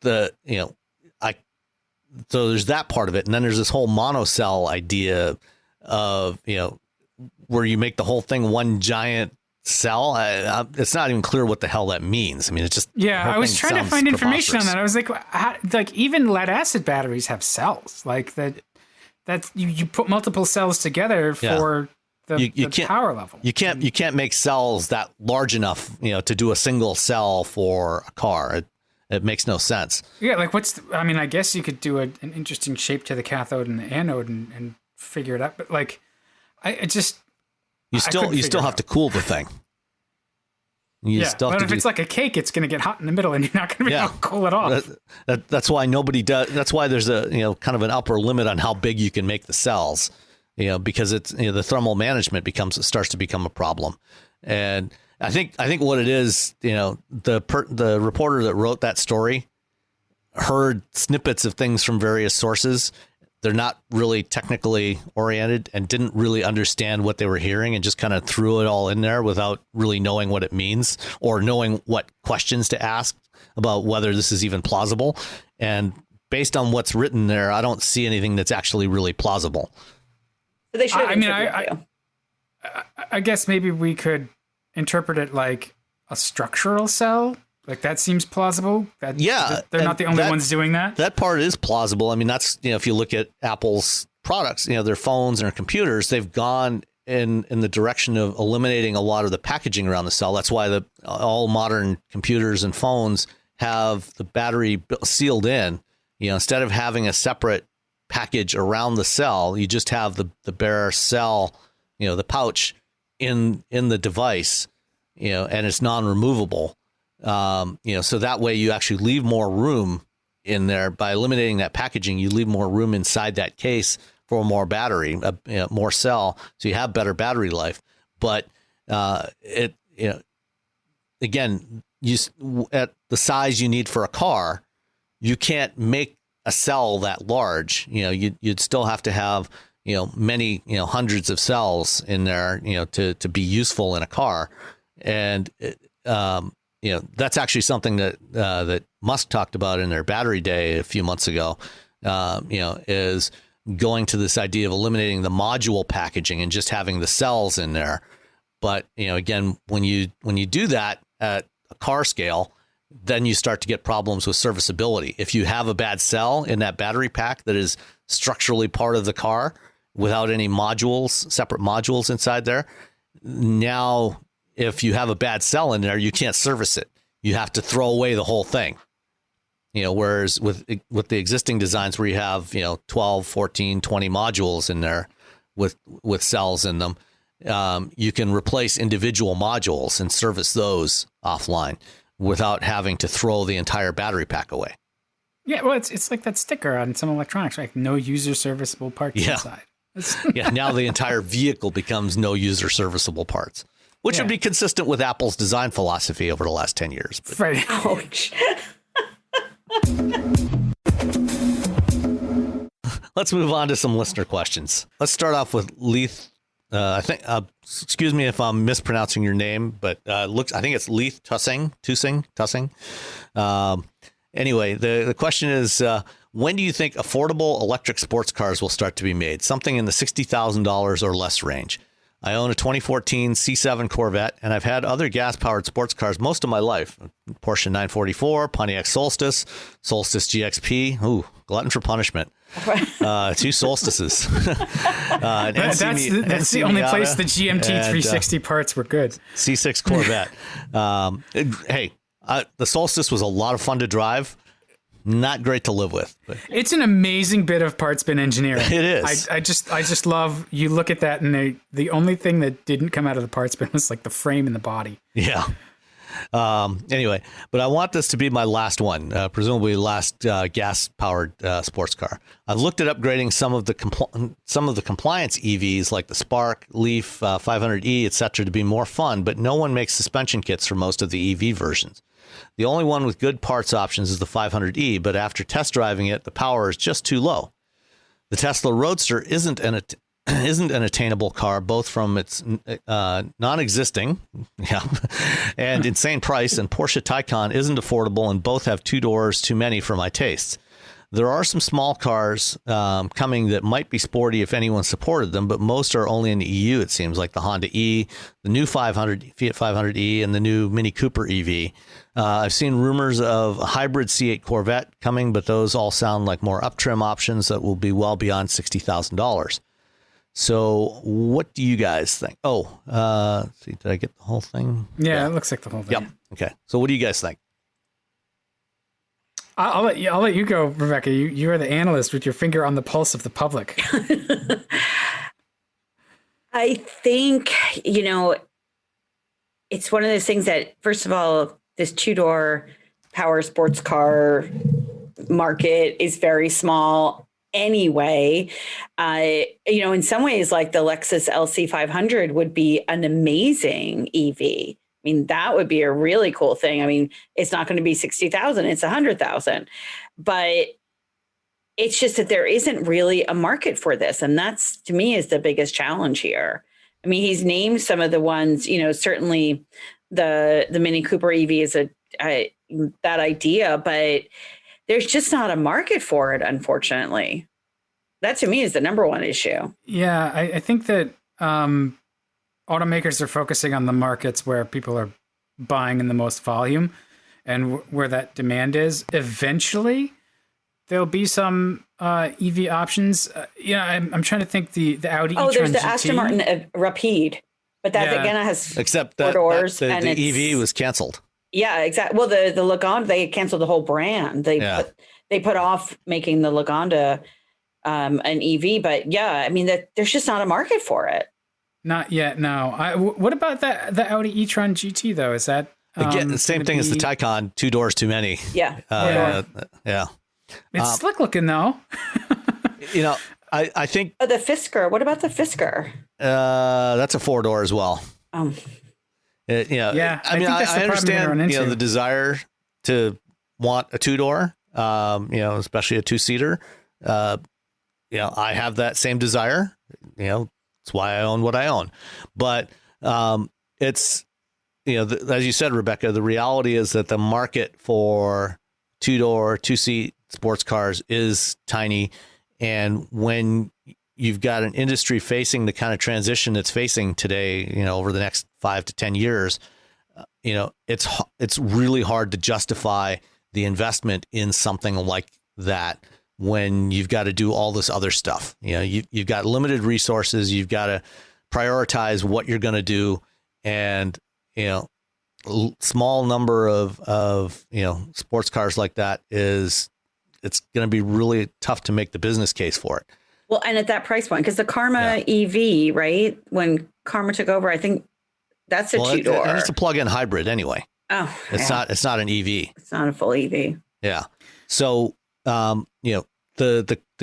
[SPEAKER 3] So there's that part of it. And then there's this whole monocell idea of, where you make the whole thing one giant cell. It's not even clear what the hell that means. I mean, it's just,
[SPEAKER 1] I was trying to find information on that. I was like, even lead acid batteries have cells like that. That's you put multiple cells together for the power level.
[SPEAKER 3] You can't make cells that large enough, to do a single cell for a car. It makes no sense.
[SPEAKER 1] Yeah, like I guess you could do an interesting shape to the cathode and the anode and figure it out. But like, you still have to cool the thing. But if it's like a cake, it's going to get hot in the middle, and you're not going to be able to cool it off.
[SPEAKER 3] That's why nobody does. That's why there's a kind of an upper limit on how big you can make the cells. Because it's the thermal management starts to become a problem. And I think what it is, the reporter that wrote that story heard snippets of things from various sources. They're not really technically oriented and didn't really understand what they were hearing and just kind of threw it all in there without really knowing what it means or knowing what questions to ask about whether this is even plausible. And based on what's written there, I don't see anything that's actually really plausible.
[SPEAKER 2] So they should
[SPEAKER 1] I guess maybe we could interpret it like a structural cell. Like that seems plausible. They're not the only ones doing that.
[SPEAKER 3] That part is plausible. I mean, that's, if you look at Apple's products, their phones and their computers, they've gone in the direction of eliminating a lot of the packaging around the cell. That's why all modern computers and phones have the battery sealed in. Instead of having a separate package around the cell, you just have the bare cell, the pouch in the device, and it's non-removable. So that way you actually leave more room in there. By eliminating that packaging, you leave more room inside that case for more battery, more cell, so you have better battery life. But again, at the size you need for a car, you can't make a cell that large. You'd still have to have many hundreds of cells in there to be useful in a car. And that's actually something that Musk talked about in their battery day a few months ago. Is going to this idea of eliminating the module packaging and just having the cells in there. But again, when you do that at a car scale, then you start to get problems with serviceability. If you have a bad cell in that battery pack that is structurally part of the car without any separate modules inside there, now if you have a bad cell in there, you can't service it. You have to throw away the whole thing. Whereas with the existing designs where you have 12, 14, 20 modules in there with cells in them, you can replace individual modules and service those offline without having to throw the entire battery pack away.
[SPEAKER 1] Yeah, well, it's like that sticker on some electronics, right? No user serviceable parts inside.
[SPEAKER 3] Yeah, now the entire vehicle becomes no user serviceable parts, which would be consistent with Apple's design philosophy over the last 10 years. But.
[SPEAKER 2] Right. Ouch.
[SPEAKER 3] Let's move on to some listener questions. Let's start off with Leith. I think, excuse me if I'm mispronouncing your name, but I think it's Leith Tussing. Anyway, the question is, when do you think affordable electric sports cars will start to be made? Something in the $60,000 or less range. I own a 2014 C7 Corvette, and I've had other gas-powered sports cars most of my life. Porsche 944, Pontiac Solstice GXP. Ooh, glutton for punishment. 2 Solstices.
[SPEAKER 1] That's the only place the GMT 360 parts were good.
[SPEAKER 3] C6 Corvette. The Solstice was a lot of fun to drive. Not great to live with. But.
[SPEAKER 1] It's an amazing bit of parts bin engineering.
[SPEAKER 3] It is.
[SPEAKER 1] I just love, you look at that and the only thing that didn't come out of the parts bin was like the frame and the body.
[SPEAKER 3] Yeah. Anyway, but I want this to be my last one, presumably last gas-powered sports car. I've looked at upgrading some of the compliance EVs like the Spark, Leaf, 500e, etc., to be more fun, but no one makes suspension kits for most of the EV versions. The only one with good parts options is the 500e, but after test driving it, the power is just too low. The Tesla Roadster isn't an attainable car, both from its non-existing and insane price, and Porsche Taycan isn't affordable, and both have 2 doors too many for my tastes. There are some small cars coming that might be sporty if anyone supported them, but most are only in the EU, it seems, like the Honda E, the new Fiat 500e, and the new Mini Cooper EV. I've seen rumors of a hybrid C8 Corvette coming, but those all sound like more up-trim options that will be well beyond $60,000. So what do you guys think? Let's see, did I get the whole thing?
[SPEAKER 1] Yeah, it looks like the whole thing.
[SPEAKER 3] Yep. Okay. So what do you guys think?
[SPEAKER 1] I'll let you go, Rebecca. You are the analyst with your finger on the pulse of the public.
[SPEAKER 2] I think, it's one of those things that, first of all, this 2-door power sports car market is very small anyway. In some ways, like the Lexus LC500 would be an amazing EV. I mean, that would be a really cool thing. I mean, it's not going to be 60,000, it's 100,000, but it's just that there isn't really a market for this. And that's, to me, is the biggest challenge here. I mean, he's named some of the ones, certainly the Mini Cooper EV is that idea, but there's just not a market for it, unfortunately. That, to me, is the number one issue.
[SPEAKER 1] Yeah, I think that automakers are focusing on the markets where people are buying in the most volume and where that demand is. Eventually, there'll be some EV options. I'm trying to think the Audi e-tron
[SPEAKER 2] there's the
[SPEAKER 1] GT.
[SPEAKER 2] Aston Martin Rapide, but that again has
[SPEAKER 3] except
[SPEAKER 2] four
[SPEAKER 3] that
[SPEAKER 2] doors,
[SPEAKER 3] the
[SPEAKER 2] and
[SPEAKER 3] EV was canceled.
[SPEAKER 2] Yeah, exactly. Well, the Lagonda, they canceled the whole brand. They put off making the Lagonda an EV, but yeah, I mean there's just not a market for it.
[SPEAKER 1] Not yet. No. What about the Audi e-tron GT though? Is that
[SPEAKER 3] again the same thing as the Taycan? 2 doors too many.
[SPEAKER 2] Yeah.
[SPEAKER 3] Yeah.
[SPEAKER 1] It's slick looking though.
[SPEAKER 3] I think
[SPEAKER 2] the Fisker. What about the Fisker?
[SPEAKER 3] That's a 4-door as well.
[SPEAKER 1] Yeah.
[SPEAKER 3] I mean, I understand, the desire to want a 2-door, especially a 2-seater. I have that same desire. It's why I own what I own. But it's, as you said, Rebecca, the reality is that the market for 2-door, 2-seat sports cars is tiny. And when you've got an industry facing the kind of transition it's facing today, over the next 5 to 10 years, it's really hard to justify the investment in something like that when you've got to do all this other stuff. You've got limited resources. You've got to prioritize what you're going to do. And, small number of sports cars like that it's going to be really tough to make the business case for it.
[SPEAKER 2] Well, and at that price point, because the Karma EV, right? When Karma took over, I think that's a 2-door.
[SPEAKER 3] And it's a plug-in hybrid anyway.
[SPEAKER 2] Oh,
[SPEAKER 3] it's not an EV.
[SPEAKER 2] It's not a full EV.
[SPEAKER 3] Yeah. So, the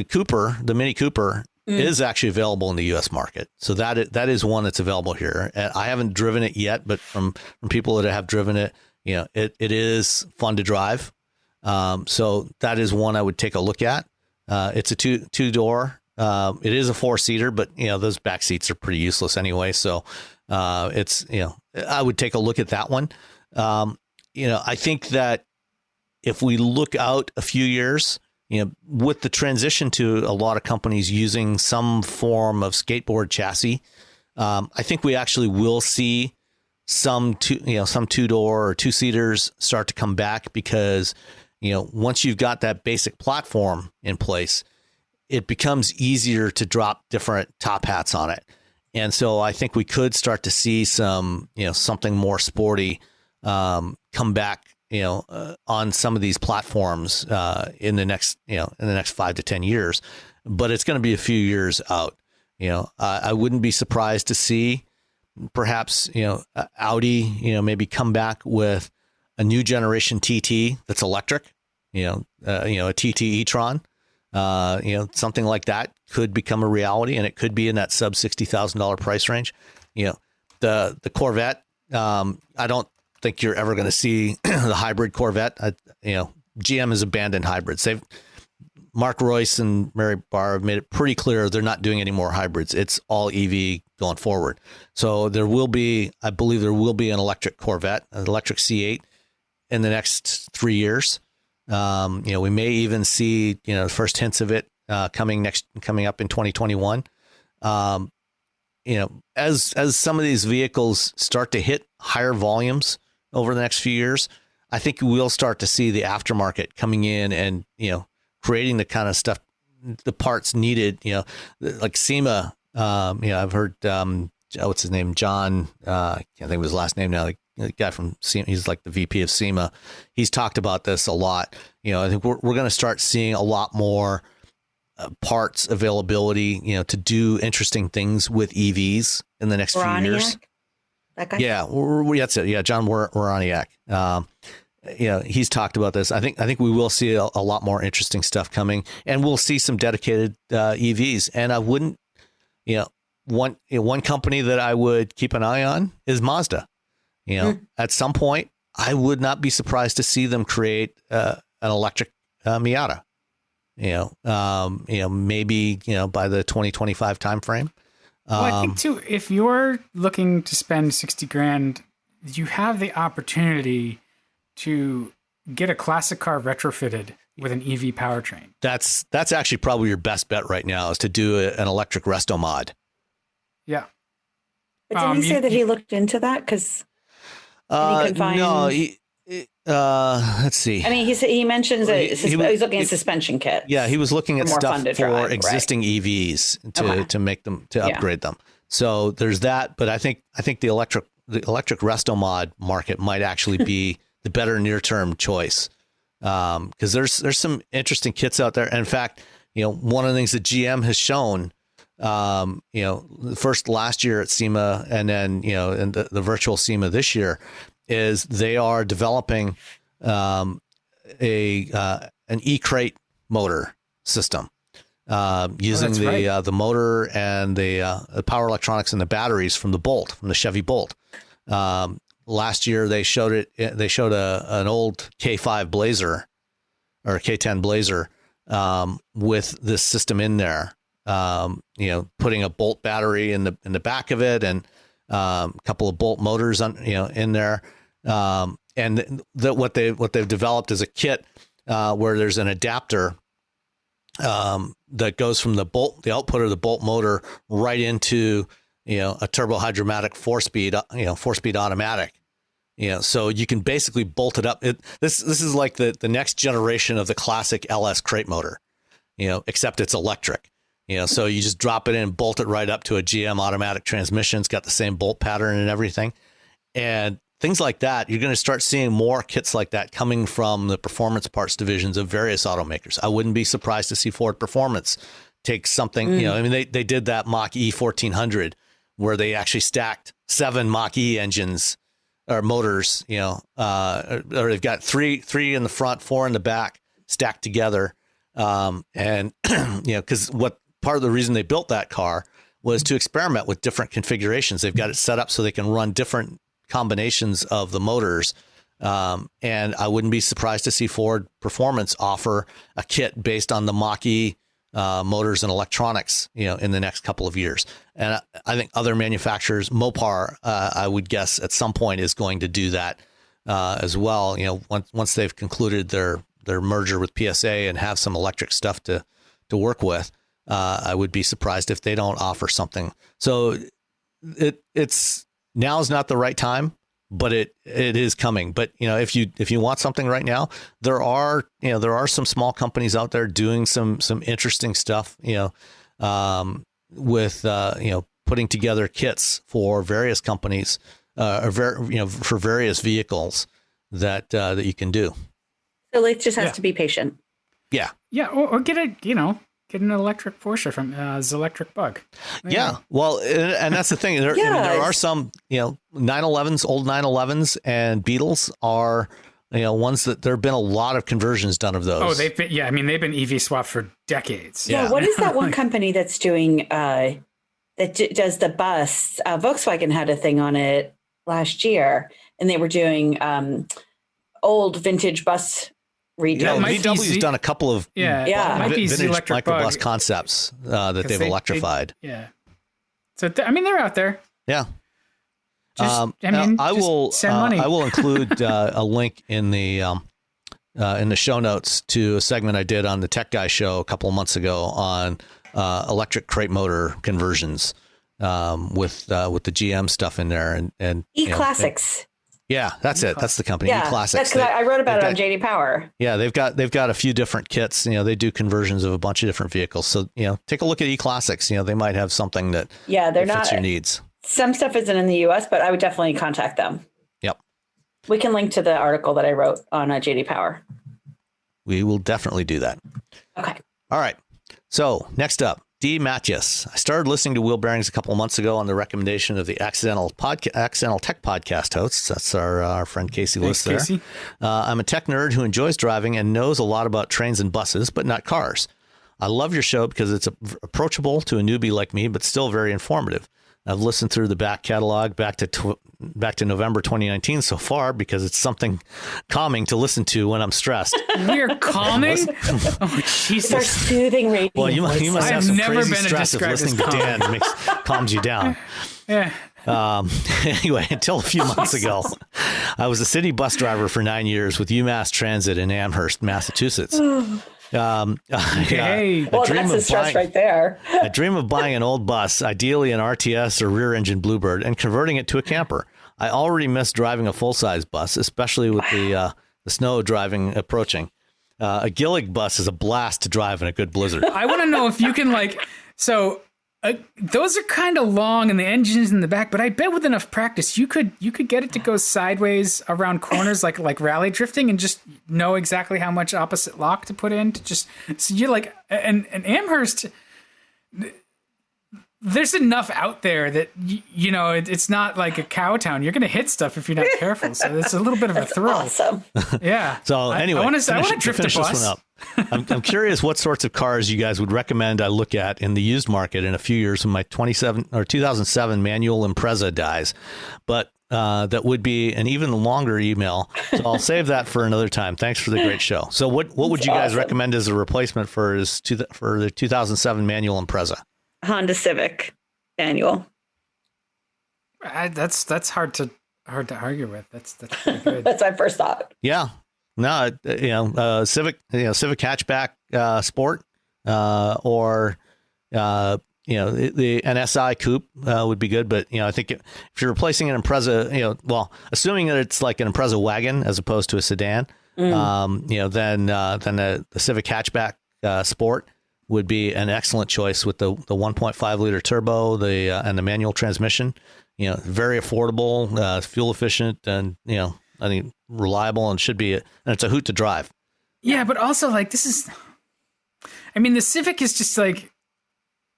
[SPEAKER 3] Cooper, the Mini Cooper is actually available in the U.S. market. So that is one that's available here. And I haven't driven it yet, but from people that have driven it, it is fun to drive. So that is one I would take a look at. It's a two-door. It is a 4-seater, but those back seats are pretty useless anyway. So it's I would take a look at that one. I think that if we look out a few years, with the transition to a lot of companies using some form of skateboard chassis, I think we actually will see some 2-door or 2-seaters start to come back because once you've got that basic platform in place, it becomes easier to drop different top hats on it. And so I think we could start to see some, something more sporty come back, on some of these platforms in the next 5 to 10 years. But it's going to be a few years out. I wouldn't be surprised to see perhaps, Audi, maybe come back with a new generation TT that's electric, a TT e-tron, something like that could become a reality, and it could be in that sub $60,000 price range. The Corvette, I don't think you're ever going to see the hybrid Corvette. GM has abandoned hybrids. Mark Royce and Mary Barr have made it pretty clear they're not doing any more hybrids. It's all EV going forward. So I believe there will be an electric Corvette, an electric C8 in the next 3 years. We may even see, the first hints of it coming up in 2021. As some of these vehicles start to hit higher volumes over the next few years, I think we'll start to see the aftermarket coming in and, creating the kind of stuff, the parts needed, like SEMA. I've heard, what's his name? John, I can't think of his last name now. The guy from SEMA, he's like the VP of SEMA. He's talked about this a lot. I think we're going to start seeing a lot more parts availability, to do interesting things with EVs in the next few years.
[SPEAKER 2] That guy?
[SPEAKER 3] Yeah, that's it. Yeah, John Waroniak. He's talked about this. I think we will see a lot more interesting stuff coming, and we'll see some dedicated EVs. And I wouldn't, one company that I would keep an eye on is Mazda. At some point, I would not be surprised to see them create an electric Miata. Maybe by the 2025 timeframe.
[SPEAKER 1] Well, I think too, if you're looking to spend $60,000, you have the opportunity to get a classic car retrofitted with an EV powertrain.
[SPEAKER 3] That's actually probably your best bet right now, is to do an electric resto mod.
[SPEAKER 1] Yeah.
[SPEAKER 2] But didn't he say that he looked into that? Because he couldn't find...
[SPEAKER 3] No, let's see.
[SPEAKER 2] I mean, he mentions he's looking at suspension kit.
[SPEAKER 3] Yeah, he was looking at stuff for
[SPEAKER 2] drive,
[SPEAKER 3] existing EVs to make them upgrade them. So there's that, but I think the electric restomod market might actually be the better near-term choice, because there's some interesting kits out there. And in fact, one of the things that GM has shown, first last year at SEMA, and then in the virtual SEMA this year, is they are developing an e-crate motor system using the motor and the power electronics and the batteries from the Chevy Bolt. Last year they showed an old K5 Blazer or K10 Blazer with this system in there, putting a Bolt battery in the back of it and a couple of Bolt motors in there. And what they've developed is a kit where there's an adapter that goes from the output of the Bolt motor right into a turbo hydromatic 4-speed automatic. So you can basically bolt it up. This is like the next generation of the classic LS crate motor, except it's electric. So you just drop it in, bolt it right up to a GM automatic transmission. It's got the same bolt pattern and everything. And things like that, you're going to start seeing more kits like that coming from the performance parts divisions of various automakers. I wouldn't be surprised to see Ford Performance take something, they did that Mach-E 1400 where they actually stacked 7 Mach-E engines or motors, or they've got three in the front, 4 in the back stacked together. And, because part of the reason they built that car was to experiment with different configurations. They've got it set up so they can run different combinations of the motors. And I wouldn't be surprised to see Ford Performance offer a kit based on the Mach-E motors and electronics, in the next couple of years. And I think other manufacturers, Mopar, I would guess at some point is going to do that as well. Once they've concluded their merger with PSA and have some electric stuff to work with, I would be surprised if they don't offer something. So it's now is not the right time, but it is coming. But if you want something right now, there are some small companies out there doing some interesting stuff, with putting together kits for various companies, for various vehicles that you can do.
[SPEAKER 2] So Leith just has to be patient.
[SPEAKER 3] Yeah.
[SPEAKER 1] Yeah. Or get an electric Porsche from Electric Bug.
[SPEAKER 3] Yeah. Well, and that's the thing. There are some, 911s, old 911s and Beetles are, ones that there have been a lot of conversions done of those.
[SPEAKER 1] Oh, they've been EV swapped for decades.
[SPEAKER 2] Yeah. What is that one company that's doing, that does the bus? Volkswagen had a thing on it last year, and they were doing old vintage bus redo.
[SPEAKER 3] Yeah, VW's done a couple of vintage microbus concepts that they've electrified.
[SPEAKER 1] So they're out there.
[SPEAKER 3] Yeah.
[SPEAKER 1] I will send money.
[SPEAKER 3] I will include a link in the show notes to a segment I did on the Tech Guy show a couple of months ago on electric crate motor conversions with the GM stuff in there and
[SPEAKER 2] E-Classics.
[SPEAKER 3] Yeah, that's it. That's the company.
[SPEAKER 2] Yeah,
[SPEAKER 3] E-Classics.
[SPEAKER 2] that's because I wrote about it on JD Power.
[SPEAKER 3] Yeah, they've got a few different kits. They do conversions of a bunch of different vehicles. So take a look at E-Classics. They might have something that fits your needs.
[SPEAKER 2] Some stuff isn't in the U.S., but I would definitely contact them.
[SPEAKER 3] Yep.
[SPEAKER 2] We can link to the article that I wrote on JD Power.
[SPEAKER 3] We will definitely do that.
[SPEAKER 2] Okay.
[SPEAKER 3] All right. So next up, D. Mattias. I started listening to Wheel Bearings a couple of months ago on the recommendation of the Accidental Tech podcast hosts. That's our friend Casey List there. Casey. I'm a tech nerd who enjoys driving and knows a lot about trains and buses, but not cars. I love your show because it's approachable to a newbie like me, but still very informative. I've listened through the back catalog back to November 2019 so far because it's something calming to listen to when I'm stressed.
[SPEAKER 1] We're calming? Oh, Jesus.
[SPEAKER 2] It's our soothing radio.
[SPEAKER 3] Well, you must have some crazy stress if listening to Dan calms you down.
[SPEAKER 1] Yeah.
[SPEAKER 3] Anyway, until a few months ago, I was a city bus driver for 9 years with UMass Transit in Amherst, Massachusetts.
[SPEAKER 2] Well, that's the stress right there.
[SPEAKER 3] I dream of buying an old bus, ideally an RTS or rear engine Bluebird, and converting it to a camper. I already miss driving a full-size bus, especially with the the snow driving approaching. A Gillig bus is a blast to drive in a good blizzard.
[SPEAKER 1] I want to know if you can those are kind of long and the engine's in the back, but I bet with enough practice, you could get it to go sideways around corners like rally drifting and just know exactly how much opposite lock to put in to just, so you're like, and Amherst, there's enough out there that, it's not like a cow town. You're going to hit stuff if you're not careful. So it's a little bit of a thrill.
[SPEAKER 2] Awesome.
[SPEAKER 1] Yeah.
[SPEAKER 3] So anyway,
[SPEAKER 1] I want to drift a bus.
[SPEAKER 3] This one up. I'm curious what sorts of cars you guys would recommend I look at in the used market in a few years when my 2007 manual Impreza dies. But that would be an even longer email. So I'll save that for another time. Thanks for the great show. So what would you guys recommend as a replacement for the 2007 manual Impreza?
[SPEAKER 2] Honda Civic manual.
[SPEAKER 1] That's hard to argue with. That's pretty good.
[SPEAKER 2] That's my first thought.
[SPEAKER 3] Yeah. No, Civic hatchback sport, or the NSI coupe would be good. But I think if you're replacing an Impreza, assuming that it's like an Impreza wagon as opposed to a sedan, then the Civic hatchback sport would be an excellent choice with the 1.5 liter turbo, and the manual transmission. Very affordable, fuel efficient, and I think reliable, and and it's a hoot to drive.
[SPEAKER 1] Yeah, but also the Civic is just like,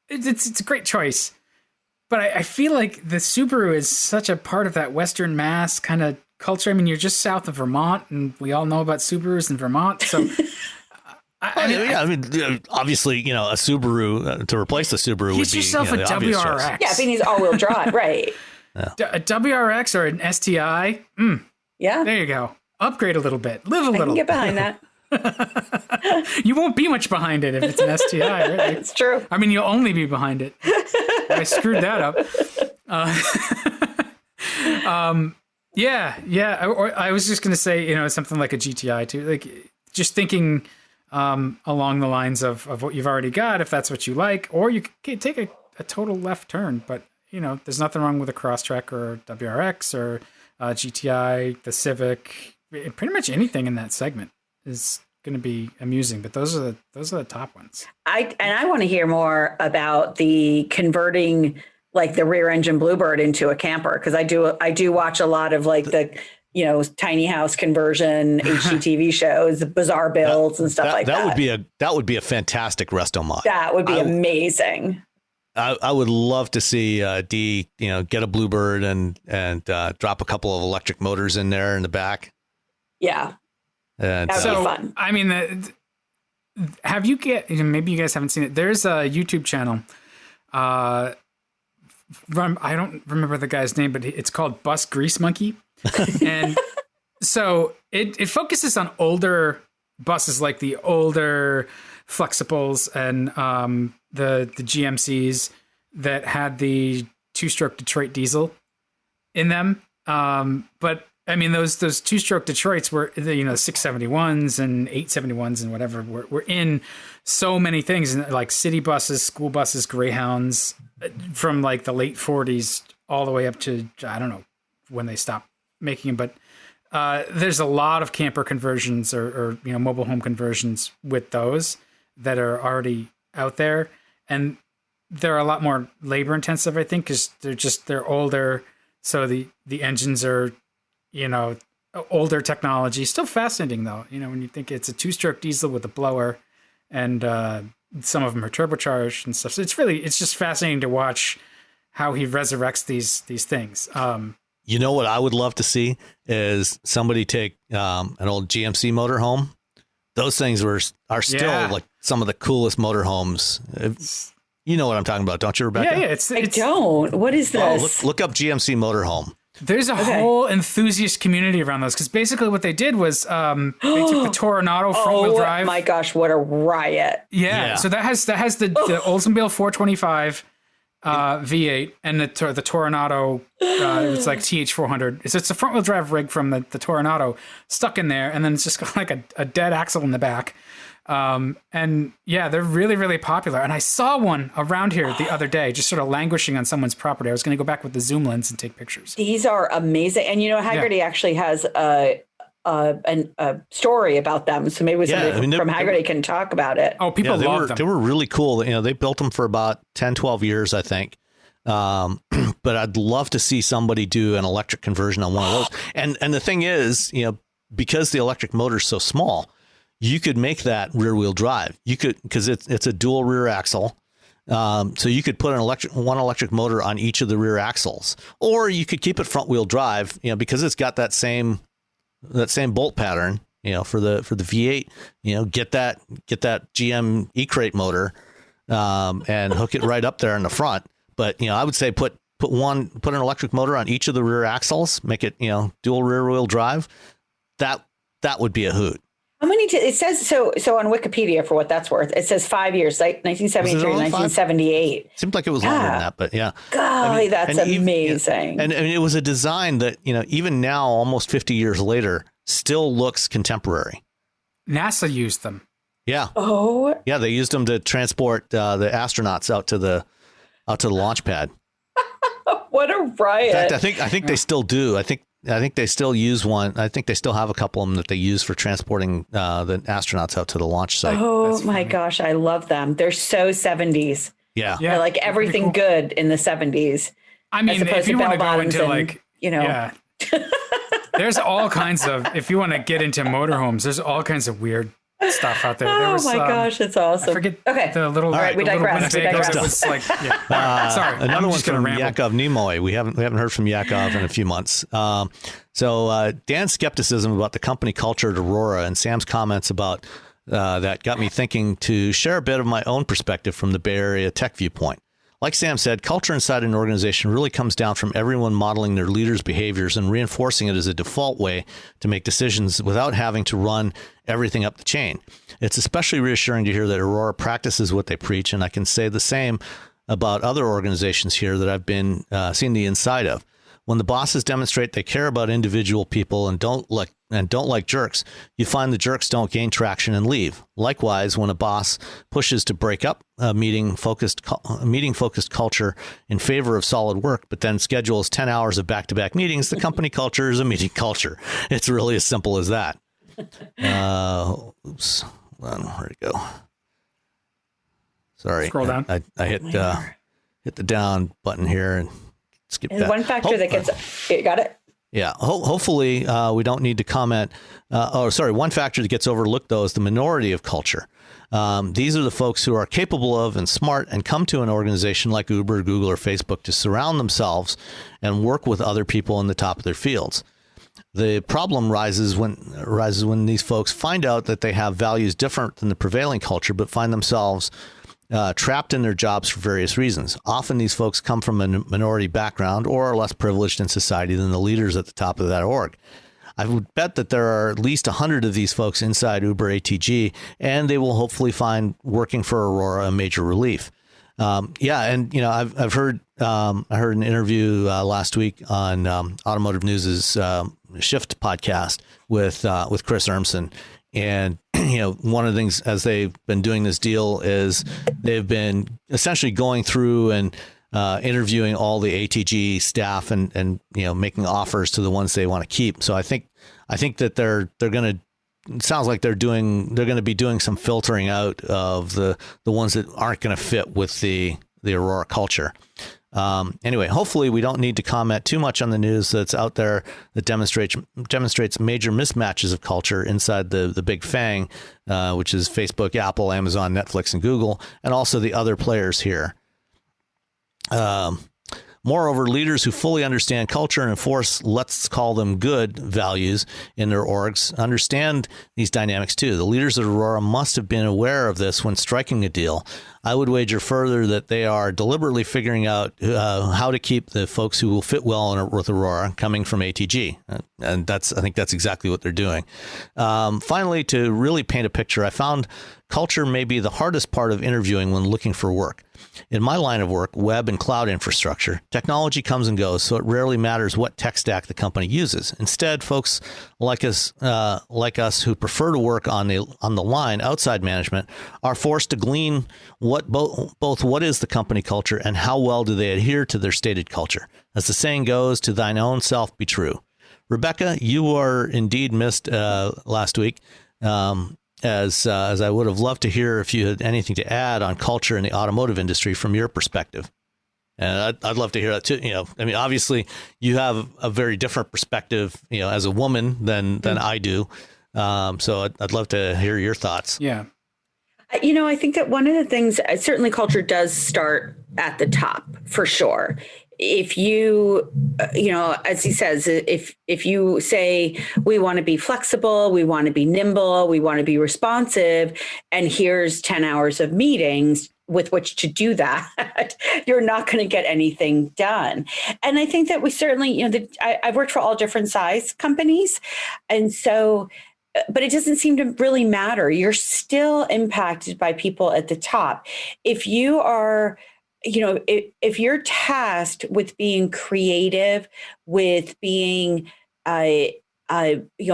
[SPEAKER 1] it's a great choice, but I feel like the Subaru is such a part of that Western Mass kind of culture. I mean, you're just south of Vermont, and we all know about Subarus in Vermont, so.
[SPEAKER 3] Obviously, a Subaru to replace the Subaru would be
[SPEAKER 1] yourself a WRX.
[SPEAKER 2] Yeah, if he needs all-wheel drive, right?
[SPEAKER 3] Yeah.
[SPEAKER 1] A WRX or an STI.
[SPEAKER 2] Yeah,
[SPEAKER 1] there you go. Upgrade a little bit. Live a little.
[SPEAKER 2] I can get behind that.
[SPEAKER 1] You won't be much behind it if it's an STI, right?
[SPEAKER 2] It's true.
[SPEAKER 1] I mean, you'll only be behind it. I screwed that up. Yeah. Or I was just going to say, something like a GTI too. Like, just thinking along the lines of what you've already got, if that's what you like, or you could take a total left turn. But there's nothing wrong with a Crosstrek or a WRX or GTI, the Civic. Pretty much anything in that segment is going to be amusing. But those are the top ones.
[SPEAKER 2] I want to hear more about the converting like the rear engine Bluebird into a camper, because I do watch a lot of like the tiny house conversion HGTV shows, bizarre builds and stuff like that.
[SPEAKER 3] That would be a fantastic resto mod.
[SPEAKER 2] That would be amazing.
[SPEAKER 3] I would love to see Dee, get a Bluebird and drop a couple of electric motors in there in the back.
[SPEAKER 2] Yeah,
[SPEAKER 3] and
[SPEAKER 2] that'd be fun.
[SPEAKER 1] I mean, maybe you guys haven't seen it. There's a YouTube channel. I don't remember the guy's name, but it's called Bus Grease Monkey. And so it focuses on older buses, like the older Flexibles and the GMCs that had the two-stroke Detroit diesel in them. But I mean, those two-stroke Detroits were, 671s and 871s and whatever were in so many things, like city buses, school buses, Greyhounds, from like the late 40s all the way up to, I don't know when they stopped making them, but there's a lot of camper conversions or mobile home conversions with those that are already out there, and they're a lot more labor intensive, I think, because they're older, so the engines are older technology. Still fascinating though, when you think it's a two-stroke diesel with a blower, and some of them are turbocharged and stuff. So it's just fascinating to watch how he resurrects these things.
[SPEAKER 3] What I would love to see is somebody take an old GMC motorhome. Those things are still like some of the coolest motorhomes. You know what I'm talking about, don't you, Rebecca?
[SPEAKER 1] Yeah.
[SPEAKER 2] I don't. What is this?
[SPEAKER 3] Look up GMC motorhome.
[SPEAKER 1] There's a whole enthusiast community around those, because basically what they did was they took the Toronado front-wheel drive.
[SPEAKER 2] Oh my gosh, what a riot!
[SPEAKER 1] Yeah. So that has the Oldsmobile 425 V8 and the Toronado. It's like TH400. It's a front-wheel drive rig from the Toronado stuck in there, and then it's just got like a dead axle in the back. And yeah, they're really, really popular. And I saw one around here the other day, just sort of languishing on someone's property. I was going to go back with the zoom lens and take pictures.
[SPEAKER 2] These are amazing. And Hagerty actually has a story about them. So maybe somebody from Hagerty can talk about it.
[SPEAKER 1] Oh, people love them.
[SPEAKER 3] They were really cool. You know, they built them for about 10, 12 years, I think. But I'd love to see somebody do an electric conversion on one of those. And the thing is, you know, because the electric motor is so small, you could make that rear wheel drive. You could, because it's a dual rear axle. So you could put one electric motor on each of the rear axles, or you could keep it front wheel drive, you know, because it's got that same bolt pattern, you know, for the V8, you know, get that GM E-Crate motor, and hook it right up there in the front. But, you know, I would say put an electric motor on each of the rear axles, make it, you know, dual rear wheel drive. That would be a hoot.
[SPEAKER 2] How many? It says so on Wikipedia, for what that's worth, it says 5 years, like 1973, 1978.
[SPEAKER 3] Seemed like it was longer than that, but yeah.
[SPEAKER 2] Golly, that's amazing.
[SPEAKER 3] And it was a design that, you know, even now, almost 50 years later, still looks contemporary.
[SPEAKER 1] NASA used them.
[SPEAKER 3] Yeah.
[SPEAKER 2] Oh.
[SPEAKER 3] Yeah, they used them to transport the astronauts out to the launch pad.
[SPEAKER 2] What a riot!
[SPEAKER 3] In fact, I think they still do. I think they still use one. I think they still have a couple of them that they use for transporting the astronauts out to the launch site.
[SPEAKER 2] Oh my gosh, I love them. They're so 70s.
[SPEAKER 3] Yeah.
[SPEAKER 2] They're like everything cool. Good in the 70s.
[SPEAKER 1] I mean, if you want to go into like,
[SPEAKER 2] you know,
[SPEAKER 1] yeah. There's all kinds of, if you want to get into motorhomes, there's all kinds of weird stuff out there.
[SPEAKER 2] Oh my gosh, it's awesome.
[SPEAKER 1] I forget
[SPEAKER 2] okay.
[SPEAKER 1] the little.
[SPEAKER 2] All right, we digress.
[SPEAKER 1] It was like, yeah. Sorry,
[SPEAKER 3] another one from Yakov Nimoy. We haven't heard from Yakov in a few months. So Dan's skepticism about the company culture at Aurora and Sam's comments about that got me thinking to share a bit of my own perspective from the Bay Area tech viewpoint. Like Sam said, culture inside an organization really comes down from everyone modeling their leaders' behaviors and reinforcing it as a default way to make decisions without having to run everything up the chain. It's especially reassuring to hear that Aurora practices what they preach, and I can say the same about other organizations here that I've been seeing the inside of. When the bosses demonstrate they care about individual people and don't like jerks, you find the jerks don't gain traction and leave. Likewise, when a boss pushes to break up a meeting-focused culture in favor of solid work, but then schedules 10 hours of back-to-back meetings, the company culture is a meeting culture. It's really as simple as that. Oops. Where'd it go? Sorry.
[SPEAKER 1] Scroll down.
[SPEAKER 3] I hit the down button here and skip that.
[SPEAKER 2] One factor that gets you got it.
[SPEAKER 3] Yeah. Hopefully, we don't need to comment. One factor that gets overlooked, though, is the minority of culture. These are the folks who are capable of and smart and come to an organization like Uber, Google, or Facebook to surround themselves and work with other people in the top of their fields. The problem arises when these folks find out that they have values different than the prevailing culture, but find themselves trapped in their jobs for various reasons. Often these folks come from a minority background or are less privileged in society than the leaders at the top of that org. I would bet that there are at least 100 of these folks inside Uber ATG, and they will hopefully find working for Aurora a major relief. And you know, I've heard I heard an interview last week on Automotive News's Shift podcast with Chris Urmson. And, you know, one of the things as they've been doing this deal is they've been essentially going through and interviewing all the ATG staff and, you know, making offers to the ones they want to keep. So I think that they're going to, it sounds like they're going to be doing some filtering out of the ones that aren't going to fit with the Aurora culture. Anyway, hopefully we don't need to comment too much on the news that's out there that demonstrates major mismatches of culture inside the Big Fang, which is Facebook, Apple, Amazon, Netflix, and Google, and also the other players here. Moreover, leaders who fully understand culture and enforce, let's call them good values in their orgs, understand these dynamics too. The leaders at Aurora must have been aware of this when striking a deal. I would wager further that they are deliberately figuring out how to keep the folks who will fit well with Aurora coming from ATG. And I think that's exactly what they're doing. Finally, to really paint a picture, I found culture may be the hardest part of interviewing when looking for work. In my line of work, web and cloud infrastructure, technology comes and goes, so it rarely matters what tech stack the company uses. Instead, folks like us who prefer to work on the line outside management are forced to glean both what is the company culture and how well do they adhere to their stated culture. As the saying goes, to thine own self be true. Rebecca, you were indeed missed last week. As I would have loved to hear if you had anything to add on culture in the automotive industry from your perspective. And I'd love to hear that too. I mean, obviously you have a very different perspective, as a woman than I do. So I'd love to hear your thoughts.
[SPEAKER 1] Yeah.
[SPEAKER 2] I think that one of the things, certainly culture does start at the top for sure. If you, as he says, if you say, we want to be flexible, we want to be nimble, we want to be responsive, and here's 10 hours of meetings with which to do that, you're not going to get anything done. And I think that we certainly, I've worked for all different size companies. And so, but it doesn't seem to really matter. You're still impacted by people at the top. If you are, if you're tasked with being creative, with being,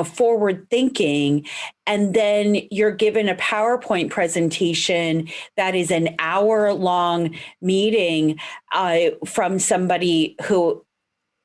[SPEAKER 2] forward thinking, and then you're given a PowerPoint presentation that is an hour-long meeting from somebody who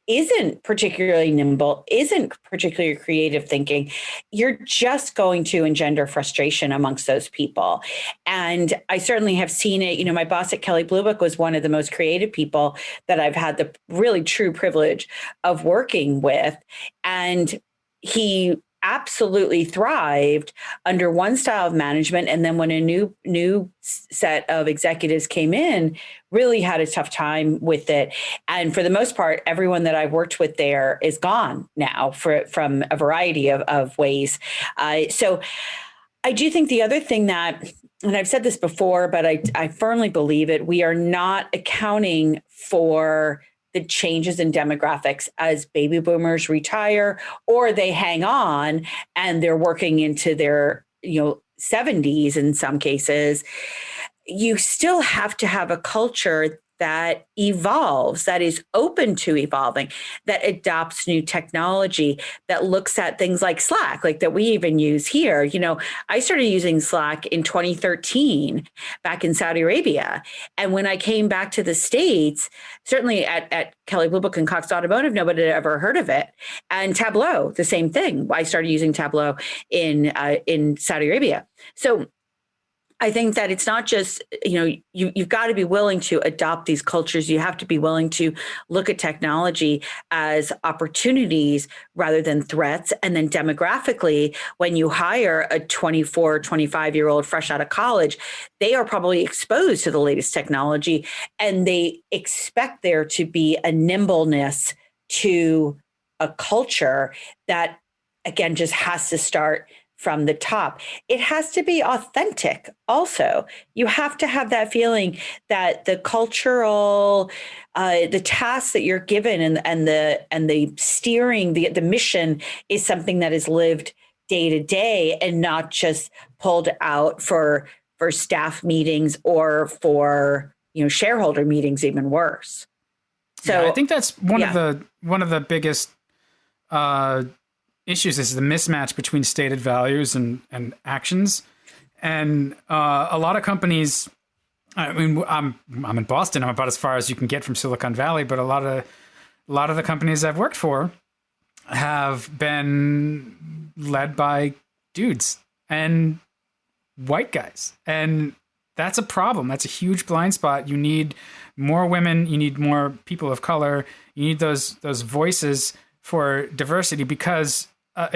[SPEAKER 2] isn't particularly nimble, isn't particularly creative thinking, you're just going to engender frustration amongst those people. And I certainly have seen it. My boss at Kelley Blue Book was one of the most creative people that I've had the really true privilege of working with. And he absolutely thrived under one style of management. And then when a new set of executives came in, really had a tough time with it. And for the most part, everyone that I've worked with there is gone now from a variety of ways. So I do think the other thing that, and I've said this before, but I firmly believe it, we are not accounting for the changes in demographics as baby boomers retire or they hang on and they're working into their 70s in some cases. You still have to have a culture that evolves, that is open to evolving, that adopts new technology, that looks at things like Slack, like that we even use here. I started using Slack in 2013 back in Saudi Arabia. And when I came back to the States, certainly at Kelley Blue Book and Cox Automotive, nobody had ever heard of it. And Tableau, the same thing. I started using Tableau in Saudi Arabia. So I think that it's not just, you've got to be willing to adopt these cultures. You have to be willing to look at technology as opportunities rather than threats. And then demographically, when you hire a 24, 25-year-old fresh out of college, they are probably exposed to the latest technology and they expect there to be a nimbleness to a culture that, again, just has to start from the top. It has to be authentic also. You have to have that feeling that the cultural, the tasks that you're given and the steering, the mission is something that is lived day to day and not just pulled out for staff meetings or for, shareholder meetings, even worse. So
[SPEAKER 1] yeah, I think that's one of the biggest issues is the mismatch between stated values and actions. And a lot of companies, I mean, I'm in Boston. I'm about as far as you can get from Silicon Valley, but a lot of the companies I've worked for have been led by dudes and white guys. And that's a problem. That's a huge blind spot. You need more women. You need more people of color. You need those voices for diversity because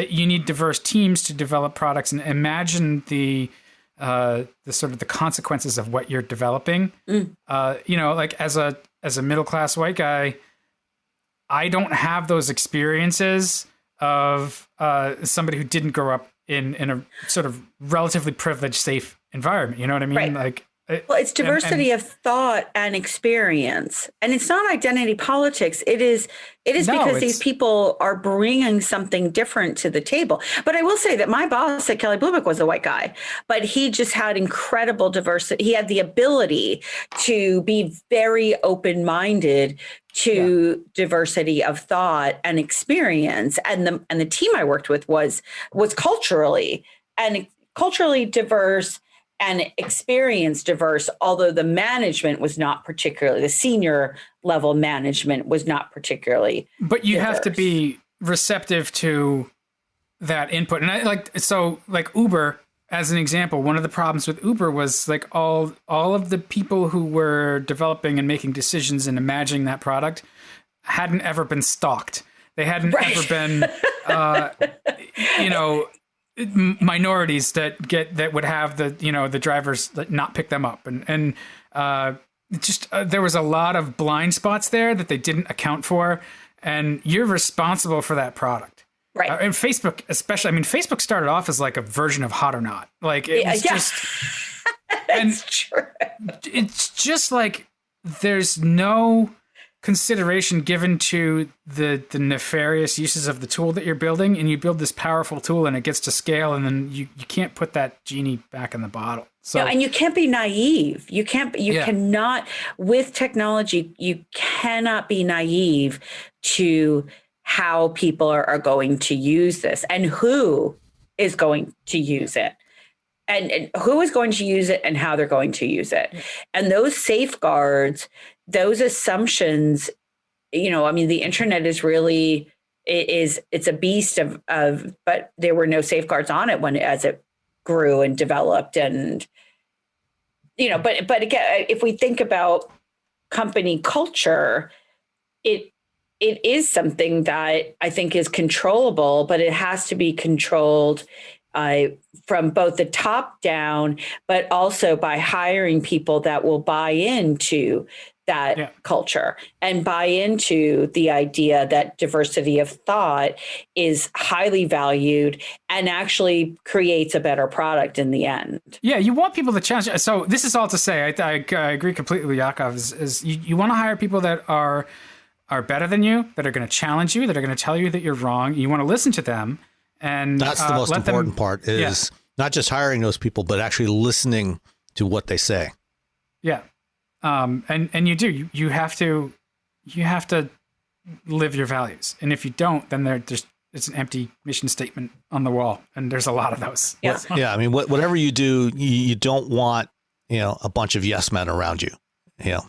[SPEAKER 1] you need diverse teams to develop products. And imagine the sort of the consequences of what you're developing. Like as a middle class white guy, I don't have those experiences of somebody who didn't grow up in a sort of relatively privileged, safe environment. You know what I mean?
[SPEAKER 2] Right.
[SPEAKER 1] Like,
[SPEAKER 2] well, it's diversity of thought and experience, and it's not identity politics. It is because these people are bringing something different to the table. But I will say that my boss at Kelley Blue Book was a white guy, but he just had incredible diversity. He had the ability to be very open-minded to diversity of thought and experience, and the team I worked with was culturally diverse and experience diverse, although the management was not particularly, the senior level management was not particularly
[SPEAKER 1] But you
[SPEAKER 2] diverse.
[SPEAKER 1] have to be receptive to that input. And like Uber, as an example, one of the problems with Uber was like all of the people who were developing and making decisions and imagining that product hadn't ever been stalked. They hadn't ever been, minorities that would have the drivers not pick them up, and there was a lot of blind spots there that they didn't account for, and you're responsible for that product. Right. And Facebook, especially, I mean, Facebook started off as like a version of Hot or Not. Like it was just,
[SPEAKER 2] That's true.
[SPEAKER 1] It's just like, there's no consideration given to the nefarious uses of the tool that you're building, and you build this powerful tool and it gets to scale, and then you can't put that genie back in the bottle. So,
[SPEAKER 2] no, and you can't be naive. You cannot, with technology, you cannot be naive to how people are going to use this and who is going to use it. And who is going to use it and how they're going to use it. And those safeguards, those assumptions, I mean, the internet is really, it's a beast of, but there were no safeguards on it as it grew and developed. And, but again, if we think about company culture, it is something that I think is controllable, but it has to be controlled from both the top down, but also by hiring people that will buy into that culture and buy into the idea that diversity of thought is highly valued and actually creates a better product in the end.
[SPEAKER 1] Yeah, you want people to challenge. So this is all to say, I agree completely with Yakov, is you want to hire people that are better than you, that are going to challenge you, that are going to tell you that you're wrong. You want to listen to them. And
[SPEAKER 3] that's the most important part is not just hiring those people, but actually listening to what they say.
[SPEAKER 1] Yeah. And you do, you have to live your values. And if you don't, then it's an empty mission statement on the wall. And there's a lot of those.
[SPEAKER 2] Yeah.
[SPEAKER 3] Yeah. I mean, whatever you do, you don't want, a bunch of yes men around you.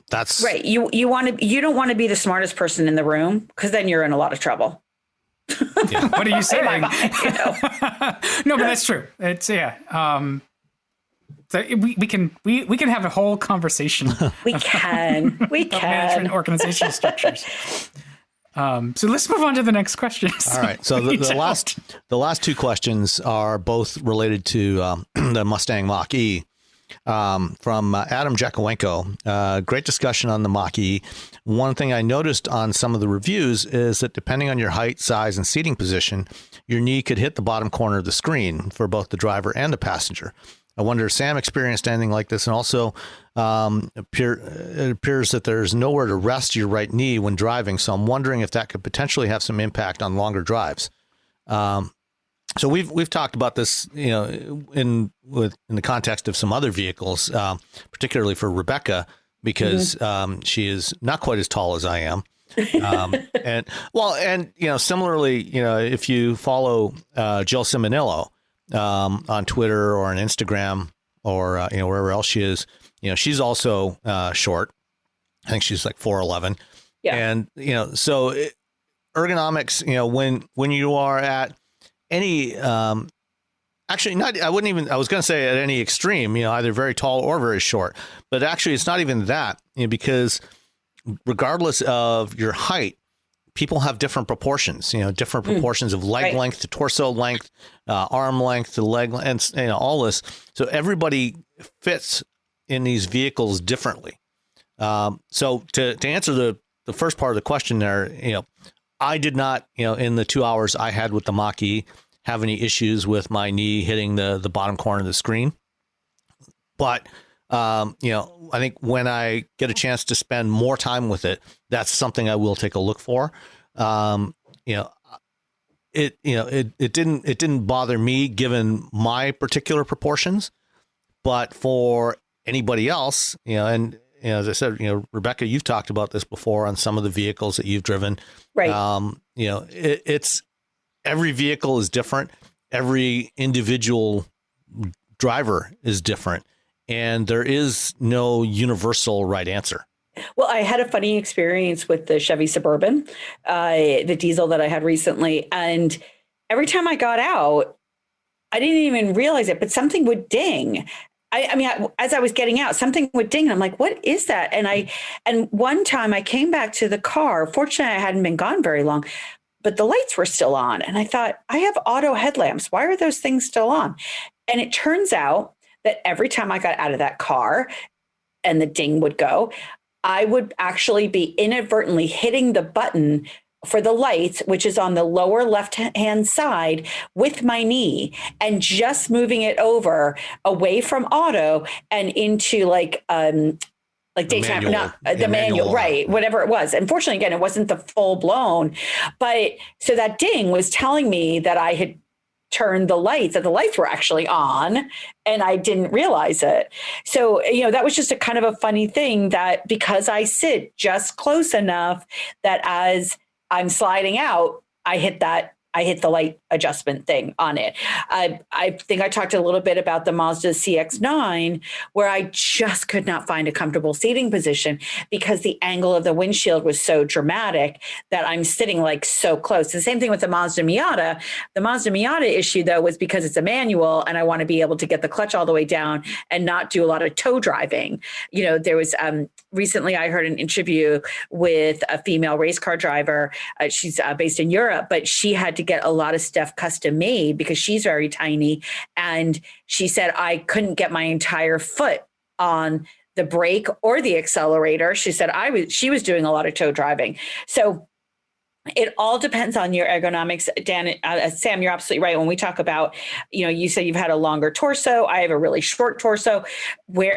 [SPEAKER 3] That's
[SPEAKER 2] right. You don't want to be the smartest person in the room, because then you're in a lot of trouble.
[SPEAKER 1] Yeah. What are you saying? No, but that's true. It's so we can have a whole conversation.
[SPEAKER 2] We can.
[SPEAKER 1] Management organizational structures. So let's move on to the next question.
[SPEAKER 3] All right. So the last two questions are both related to the Mustang Mach-E. From Adam Jakowenko. Great discussion on the Mach-E. One thing I noticed on some of the reviews is that depending on your height, size, and seating position, your knee could hit the bottom corner of the screen for both the driver and the passenger. I wonder if Sam experienced anything like this, and also it appears that there's nowhere to rest your right knee when driving, so I'm wondering if that could potentially have some impact on longer drives. So we've talked about this, in the context of some other vehicles, particularly for Rebecca, because she is not quite as tall as I am, and similarly, if you follow Jill Simonillo on Twitter or on Instagram or wherever else she is, she's also short. I think she's like 4'11". Yeah, and so ergonomics, when you are at any actually not, I was going to say at any extreme, either very tall or very short, but actually it's not even that, because regardless of your height, people have different proportions, different proportions of leg length to torso length, arm length to leg length, and all this. So everybody fits in these vehicles differently. So to answer the first part of the question there, I did not, in the 2 hours I had with the Mach-E, have any issues with my knee hitting the bottom corner of the screen. But, I think when I get a chance to spend more time with it, that's something I will take a look for. It didn't bother me given my particular proportions, but for anybody else, and as I said, Rebecca, you've talked about this before on some of the vehicles that you've driven. Right. It's every vehicle is different. Every individual driver is different, and there is no universal right answer.
[SPEAKER 2] Well, I had a funny experience with the Chevy Suburban, the diesel that I had recently. And every time I got out, I didn't even realize it, but something would ding. As I was getting out, something would ding. And I'm like, what is that? And one time I came back to the car. Fortunately, I hadn't been gone very long, but the lights were still on. And I thought, I have auto headlamps. Why are those things still on? And it turns out that every time I got out of that car and the ding would go, I would actually be inadvertently hitting the button for the lights, which is on the lower left-hand side, with my knee, and just moving it over away from auto and into like daytime, the manual, right? Whatever it was. Unfortunately, again, it wasn't the full blown, but so that ding was telling me that I had turned the lights, that the lights were actually on, and I didn't realize it. So, that was just a kind of a funny thing, that because I sit just close enough that as I'm sliding out, I hit the light adjustment thing on it. I think I talked a little bit about the Mazda CX-9, where I just could not find a comfortable seating position because the angle of the windshield was so dramatic that I'm sitting like so close. The same thing with the Mazda Miata. The Mazda Miata issue, though, was because it's a manual and I want to be able to get the clutch all the way down and not do a lot of tow driving. There was recently I heard an interview with a female race car driver. She's based in Europe, but she had to get a lot of stuff custom made because she's very tiny. And she said, I couldn't get my entire foot on the brake or the accelerator. She said she was doing a lot of tow driving. So it all depends on your ergonomics. Dan, Sam, you're absolutely right. When we talk about, you said you've had a longer torso. I have a really short torso.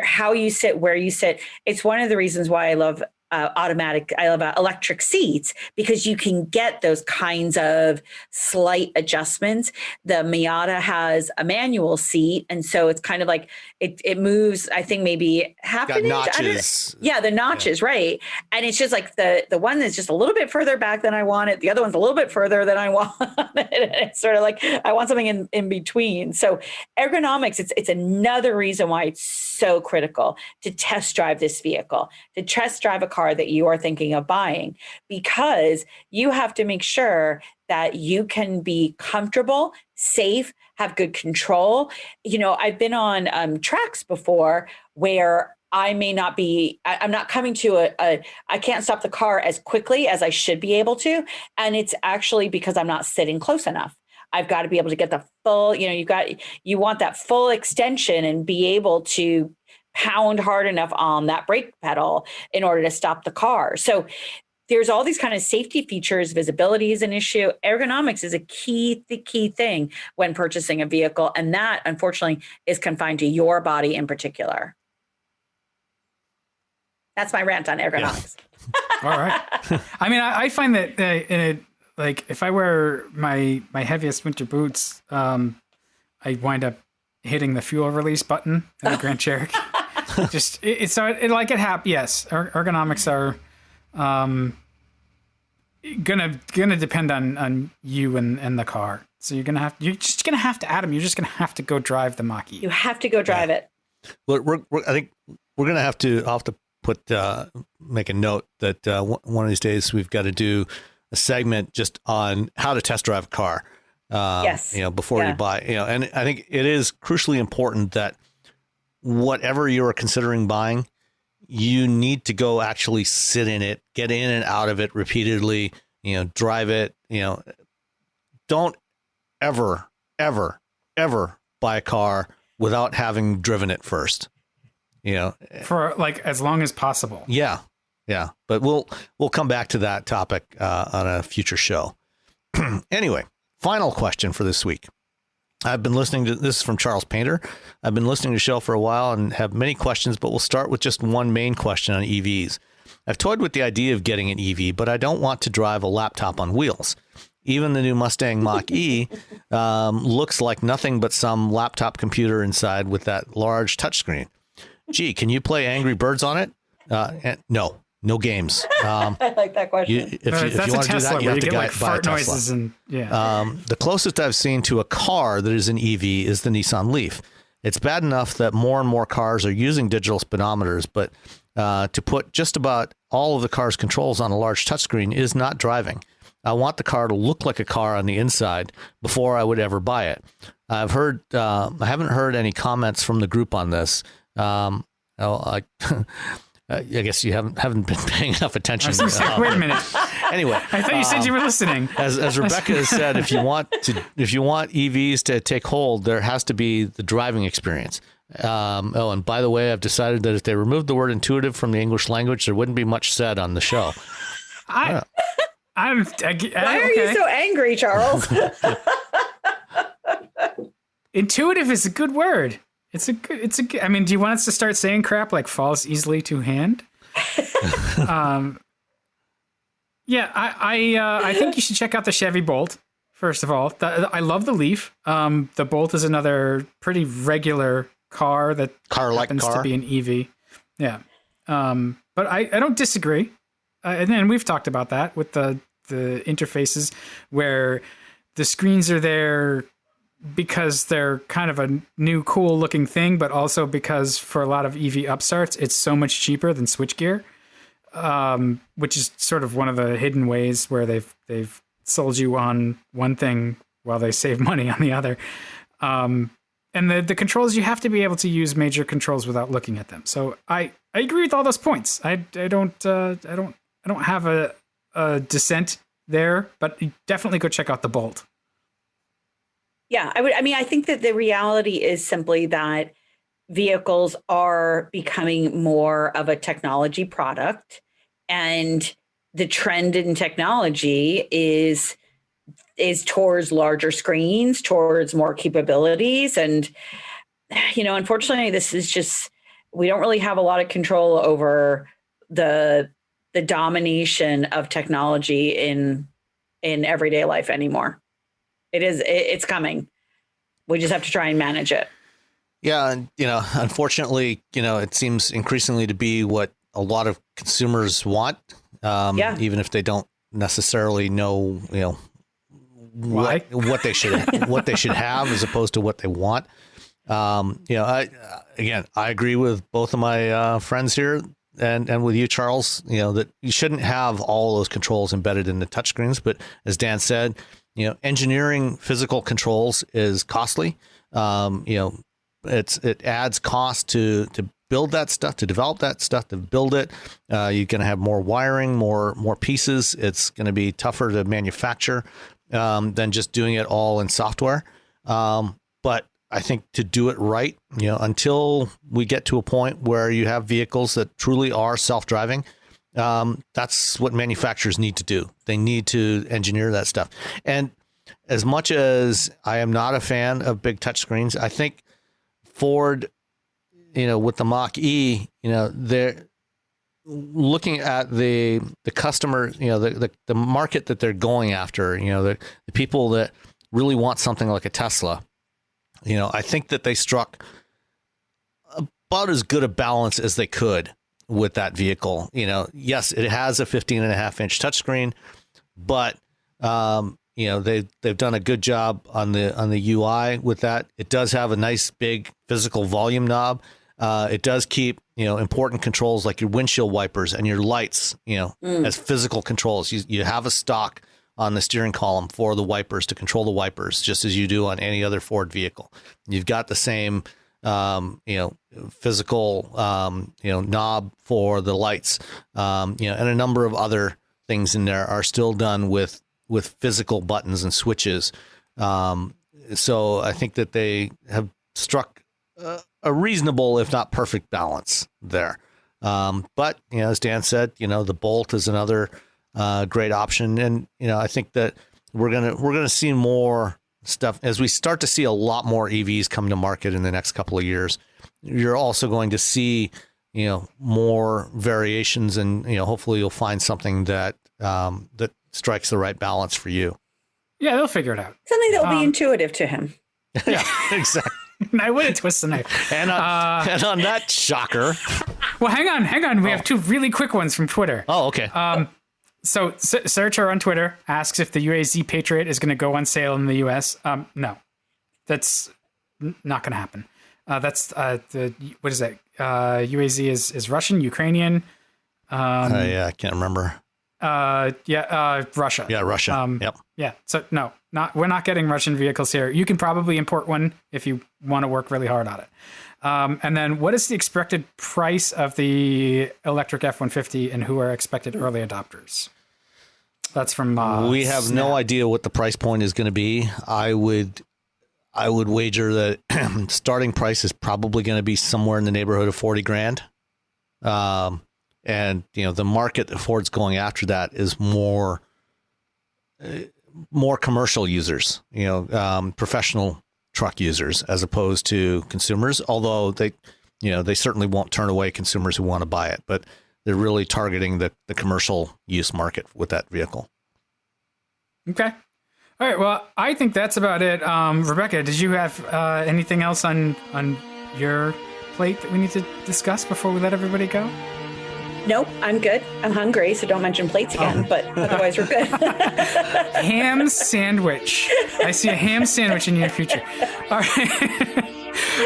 [SPEAKER 2] How you sit, where you sit. It's one of the reasons why I love electric seats, because you can get those kinds of slight adjustments. The Miata has a manual seat, and so it's kind of like it moves, I think maybe half an inch.
[SPEAKER 3] Notches.
[SPEAKER 2] Yeah, the notches, right. And it's just like the one that's just a little bit further back than I want it. The other one's a little bit further than I want it. It's sort of like I want something in between. So ergonomics, it's another reason why it's so critical to test drive this vehicle, to test drive a car that you are thinking of buying, because you have to make sure that you can be comfortable, safe, have good control. I've been on tracks before where I may not be, I'm not coming to I can't stop the car as quickly as I should be able to. And it's actually because I'm not sitting close enough. I've got to be able to get the full, you want that full extension and be able to pound hard enough on that brake pedal in order to stop the car. So there's all these kind of safety features. Visibility is an issue. Ergonomics is a key thing when purchasing a vehicle. And that, unfortunately, is confined to your body in particular. That's my rant on ergonomics.
[SPEAKER 1] Yeah. All right. I find that if I wear my heaviest winter boots, I wind up hitting the fuel release button in the Grand Cherokee. Yes, ergonomics are gonna depend on you and the car. So you're just gonna have to, Adam. You're just gonna have to go drive the Mach-E.
[SPEAKER 2] You have to go drive it.
[SPEAKER 3] Well, I think we're gonna have to. I'll have to make a note that one of these days we've got to do a segment just on how to test drive a car.
[SPEAKER 2] Yes.
[SPEAKER 3] Before you buy. And I think it is crucially important that whatever you're considering buying, you need to go actually sit in it, get in and out of it repeatedly, drive it, don't ever buy a car without having driven it first,
[SPEAKER 1] for as long as possible.
[SPEAKER 3] Yeah. Yeah. But we'll come back to that topic on a future show. Anyway, final question for this week. I've been listening to this is from Charles Painter. I've been listening to the show for a while and have many questions, but we'll start with just one main question on EVs. I've toyed with the idea of getting an EV, but I don't want to drive a laptop on wheels. Even the new Mustang Mach-E looks like nothing but some laptop computer inside with that large touchscreen. Gee, can you play Angry Birds on it? No games.
[SPEAKER 2] I like that question.
[SPEAKER 3] If you want to do that, you have to buy a
[SPEAKER 1] fart
[SPEAKER 3] Tesla.
[SPEAKER 1] Noises and
[SPEAKER 3] the closest I've seen to a car that is an EV is the Nissan Leaf. It's bad enough that more and more cars are using digital speedometers, but to put just about all of the car's controls on a large touchscreen is not driving. I want the car to look like a car on the inside before I would ever buy it. I haven't heard any comments from the group on this. I guess you haven't been paying enough attention.
[SPEAKER 1] Wait a minute.
[SPEAKER 3] Anyway,
[SPEAKER 1] I thought you said you were listening.
[SPEAKER 3] As Rebecca has said, if you want EVs to take hold, there has to be the driving experience. And by the way, I've decided that if they removed the word intuitive from the English language, there wouldn't be much said on the show.
[SPEAKER 2] Why are you so angry, Charles?
[SPEAKER 1] Intuitive is a good word. It's a good. I mean, do you want us to start saying crap like falls easily to hand? Yeah, I think you should check out the Chevy Bolt. First of all, I love the Leaf. The Bolt is another pretty regular car that happens to be an EV. Yeah, but I don't disagree. And then we've talked about that with the interfaces where the screens are there because they're kind of a new cool looking thing, but also because for a lot of EV upstarts, it's so much cheaper than switchgear, which is sort of one of the hidden ways where they've sold you on one thing while they save money on the other. And the controls, you have to be able to use major controls without looking at them. So I agree with all those points. I don't have a dissent there, but definitely go check out the Bolt.
[SPEAKER 2] Yeah, I think that the reality is simply that vehicles are becoming more of a technology product, and the trend in technology is towards larger screens, towards more capabilities. And, unfortunately, this is just, we don't really have a lot of control over the domination of technology in everyday life anymore. It's coming. We just have to try and manage it.
[SPEAKER 3] Yeah. And, unfortunately, it seems increasingly to be what a lot of consumers want. Even if they don't necessarily know,
[SPEAKER 1] why
[SPEAKER 3] what they should have as opposed to what they want. I agree with both of my friends here and with you, Charles, that you shouldn't have all those controls embedded in the touchscreens. But as Dan said, engineering physical controls is costly. It adds cost to build that stuff, to develop that stuff, to build it. You're going to have more wiring, more pieces. It's going to be tougher to manufacture than just doing it all in software. But I think to do it right, until we get to a point where you have vehicles that truly are self-driving, that's what manufacturers need to do. They need to engineer that stuff. And as much as I am not a fan of big touchscreens, I think Ford, with the Mach-E, they're looking at the customer, the market that they're going after, the people that really want something like a Tesla. I think that they struck about as good a balance as they could with that vehicle. Yes, it has a 15.5-inch touchscreen, but they've done a good job on the UI with that. It does have a nice big physical volume knob. It does keep important controls like your windshield wipers and your lights as physical controls. You have a stock on the steering column for the wipers to control the wipers, just as you do on any other Ford vehicle. You've got the same physical knob for the lights, and a number of other things in there are still done with physical buttons and switches. So I think that they have struck a reasonable, if not perfect, balance there. But as Dan said, the Bolt is another great option, and I think that we're gonna see more stuff as we start to see a lot more EVs come to market in the next couple of years. You're also going to see more variations, and hopefully you'll find something that that strikes the right balance for you.
[SPEAKER 1] Yeah, they'll figure it out.
[SPEAKER 2] Something that will be intuitive to him.
[SPEAKER 3] Yeah, exactly.
[SPEAKER 1] I would have twisted the knife.
[SPEAKER 3] And on that shocker.
[SPEAKER 1] Well, hang on. We have two really quick ones from Twitter.
[SPEAKER 3] Oh, okay.
[SPEAKER 1] So Searcher on Twitter asks if the UAZ Patriot is going to go on sale in the US. No, that's not going to happen. That's what is that? UAZ is Russian, Ukrainian.
[SPEAKER 3] Yeah, I can't remember.
[SPEAKER 1] Russia.
[SPEAKER 3] Yeah, Russia. Yep.
[SPEAKER 1] Yeah. So no, we're not getting Russian vehicles here. You can probably import one if you want to work really hard on it. And then what is the expected price of the electric F-150 and who are expected early adopters? That's from
[SPEAKER 3] we have
[SPEAKER 1] Snap.
[SPEAKER 3] no idea what the price point is going to be. I would wager that starting price is probably going to be somewhere in the neighborhood of 40 grand. And the market that Ford's going after that is more commercial users, professional truck users as opposed to consumers, although they certainly won't turn away consumers who want to buy it, but they're really targeting the commercial use market with that vehicle.
[SPEAKER 1] Okay. All right. Well, I think that's about it. Rebecca, did you have anything else on your plate that we need to discuss before we let everybody go?
[SPEAKER 2] Nope, I'm good. I'm hungry, so don't mention plates again, but otherwise we're good.
[SPEAKER 1] Ham sandwich. I see a ham sandwich in your future. All right.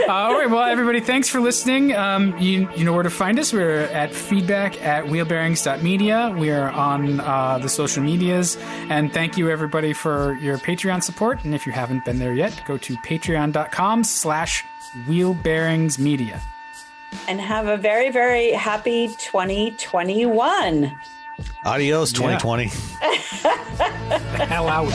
[SPEAKER 1] All right. Well, everybody, thanks for listening. You know where to find us. We're at feedback@wheelbearings.media. We are on the social medias. And thank you, everybody, for your Patreon support. And if you haven't been there yet, go to patreon.com/wheelbearingsmedia.
[SPEAKER 2] And have a very, very happy 2021.
[SPEAKER 3] Adios, 2020.
[SPEAKER 1] The hell out.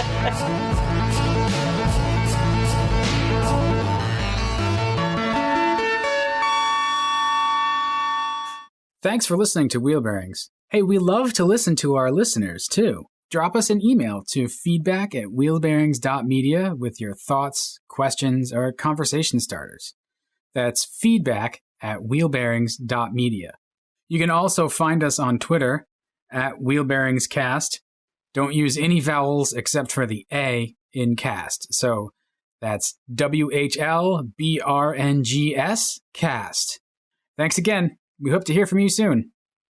[SPEAKER 1] Thanks for listening to Wheel Bearings. Hey, we love to listen to our listeners, too. Drop us an email to feedback@wheelbearings.media with your thoughts, questions, or conversation starters. That's feedback@wheelbearings.media. You can also find us on Twitter @wheelbearingscast. Don't use any vowels except for the A in cast. So that's WHLBRNGS cast. Thanks again. We hope to hear from you soon.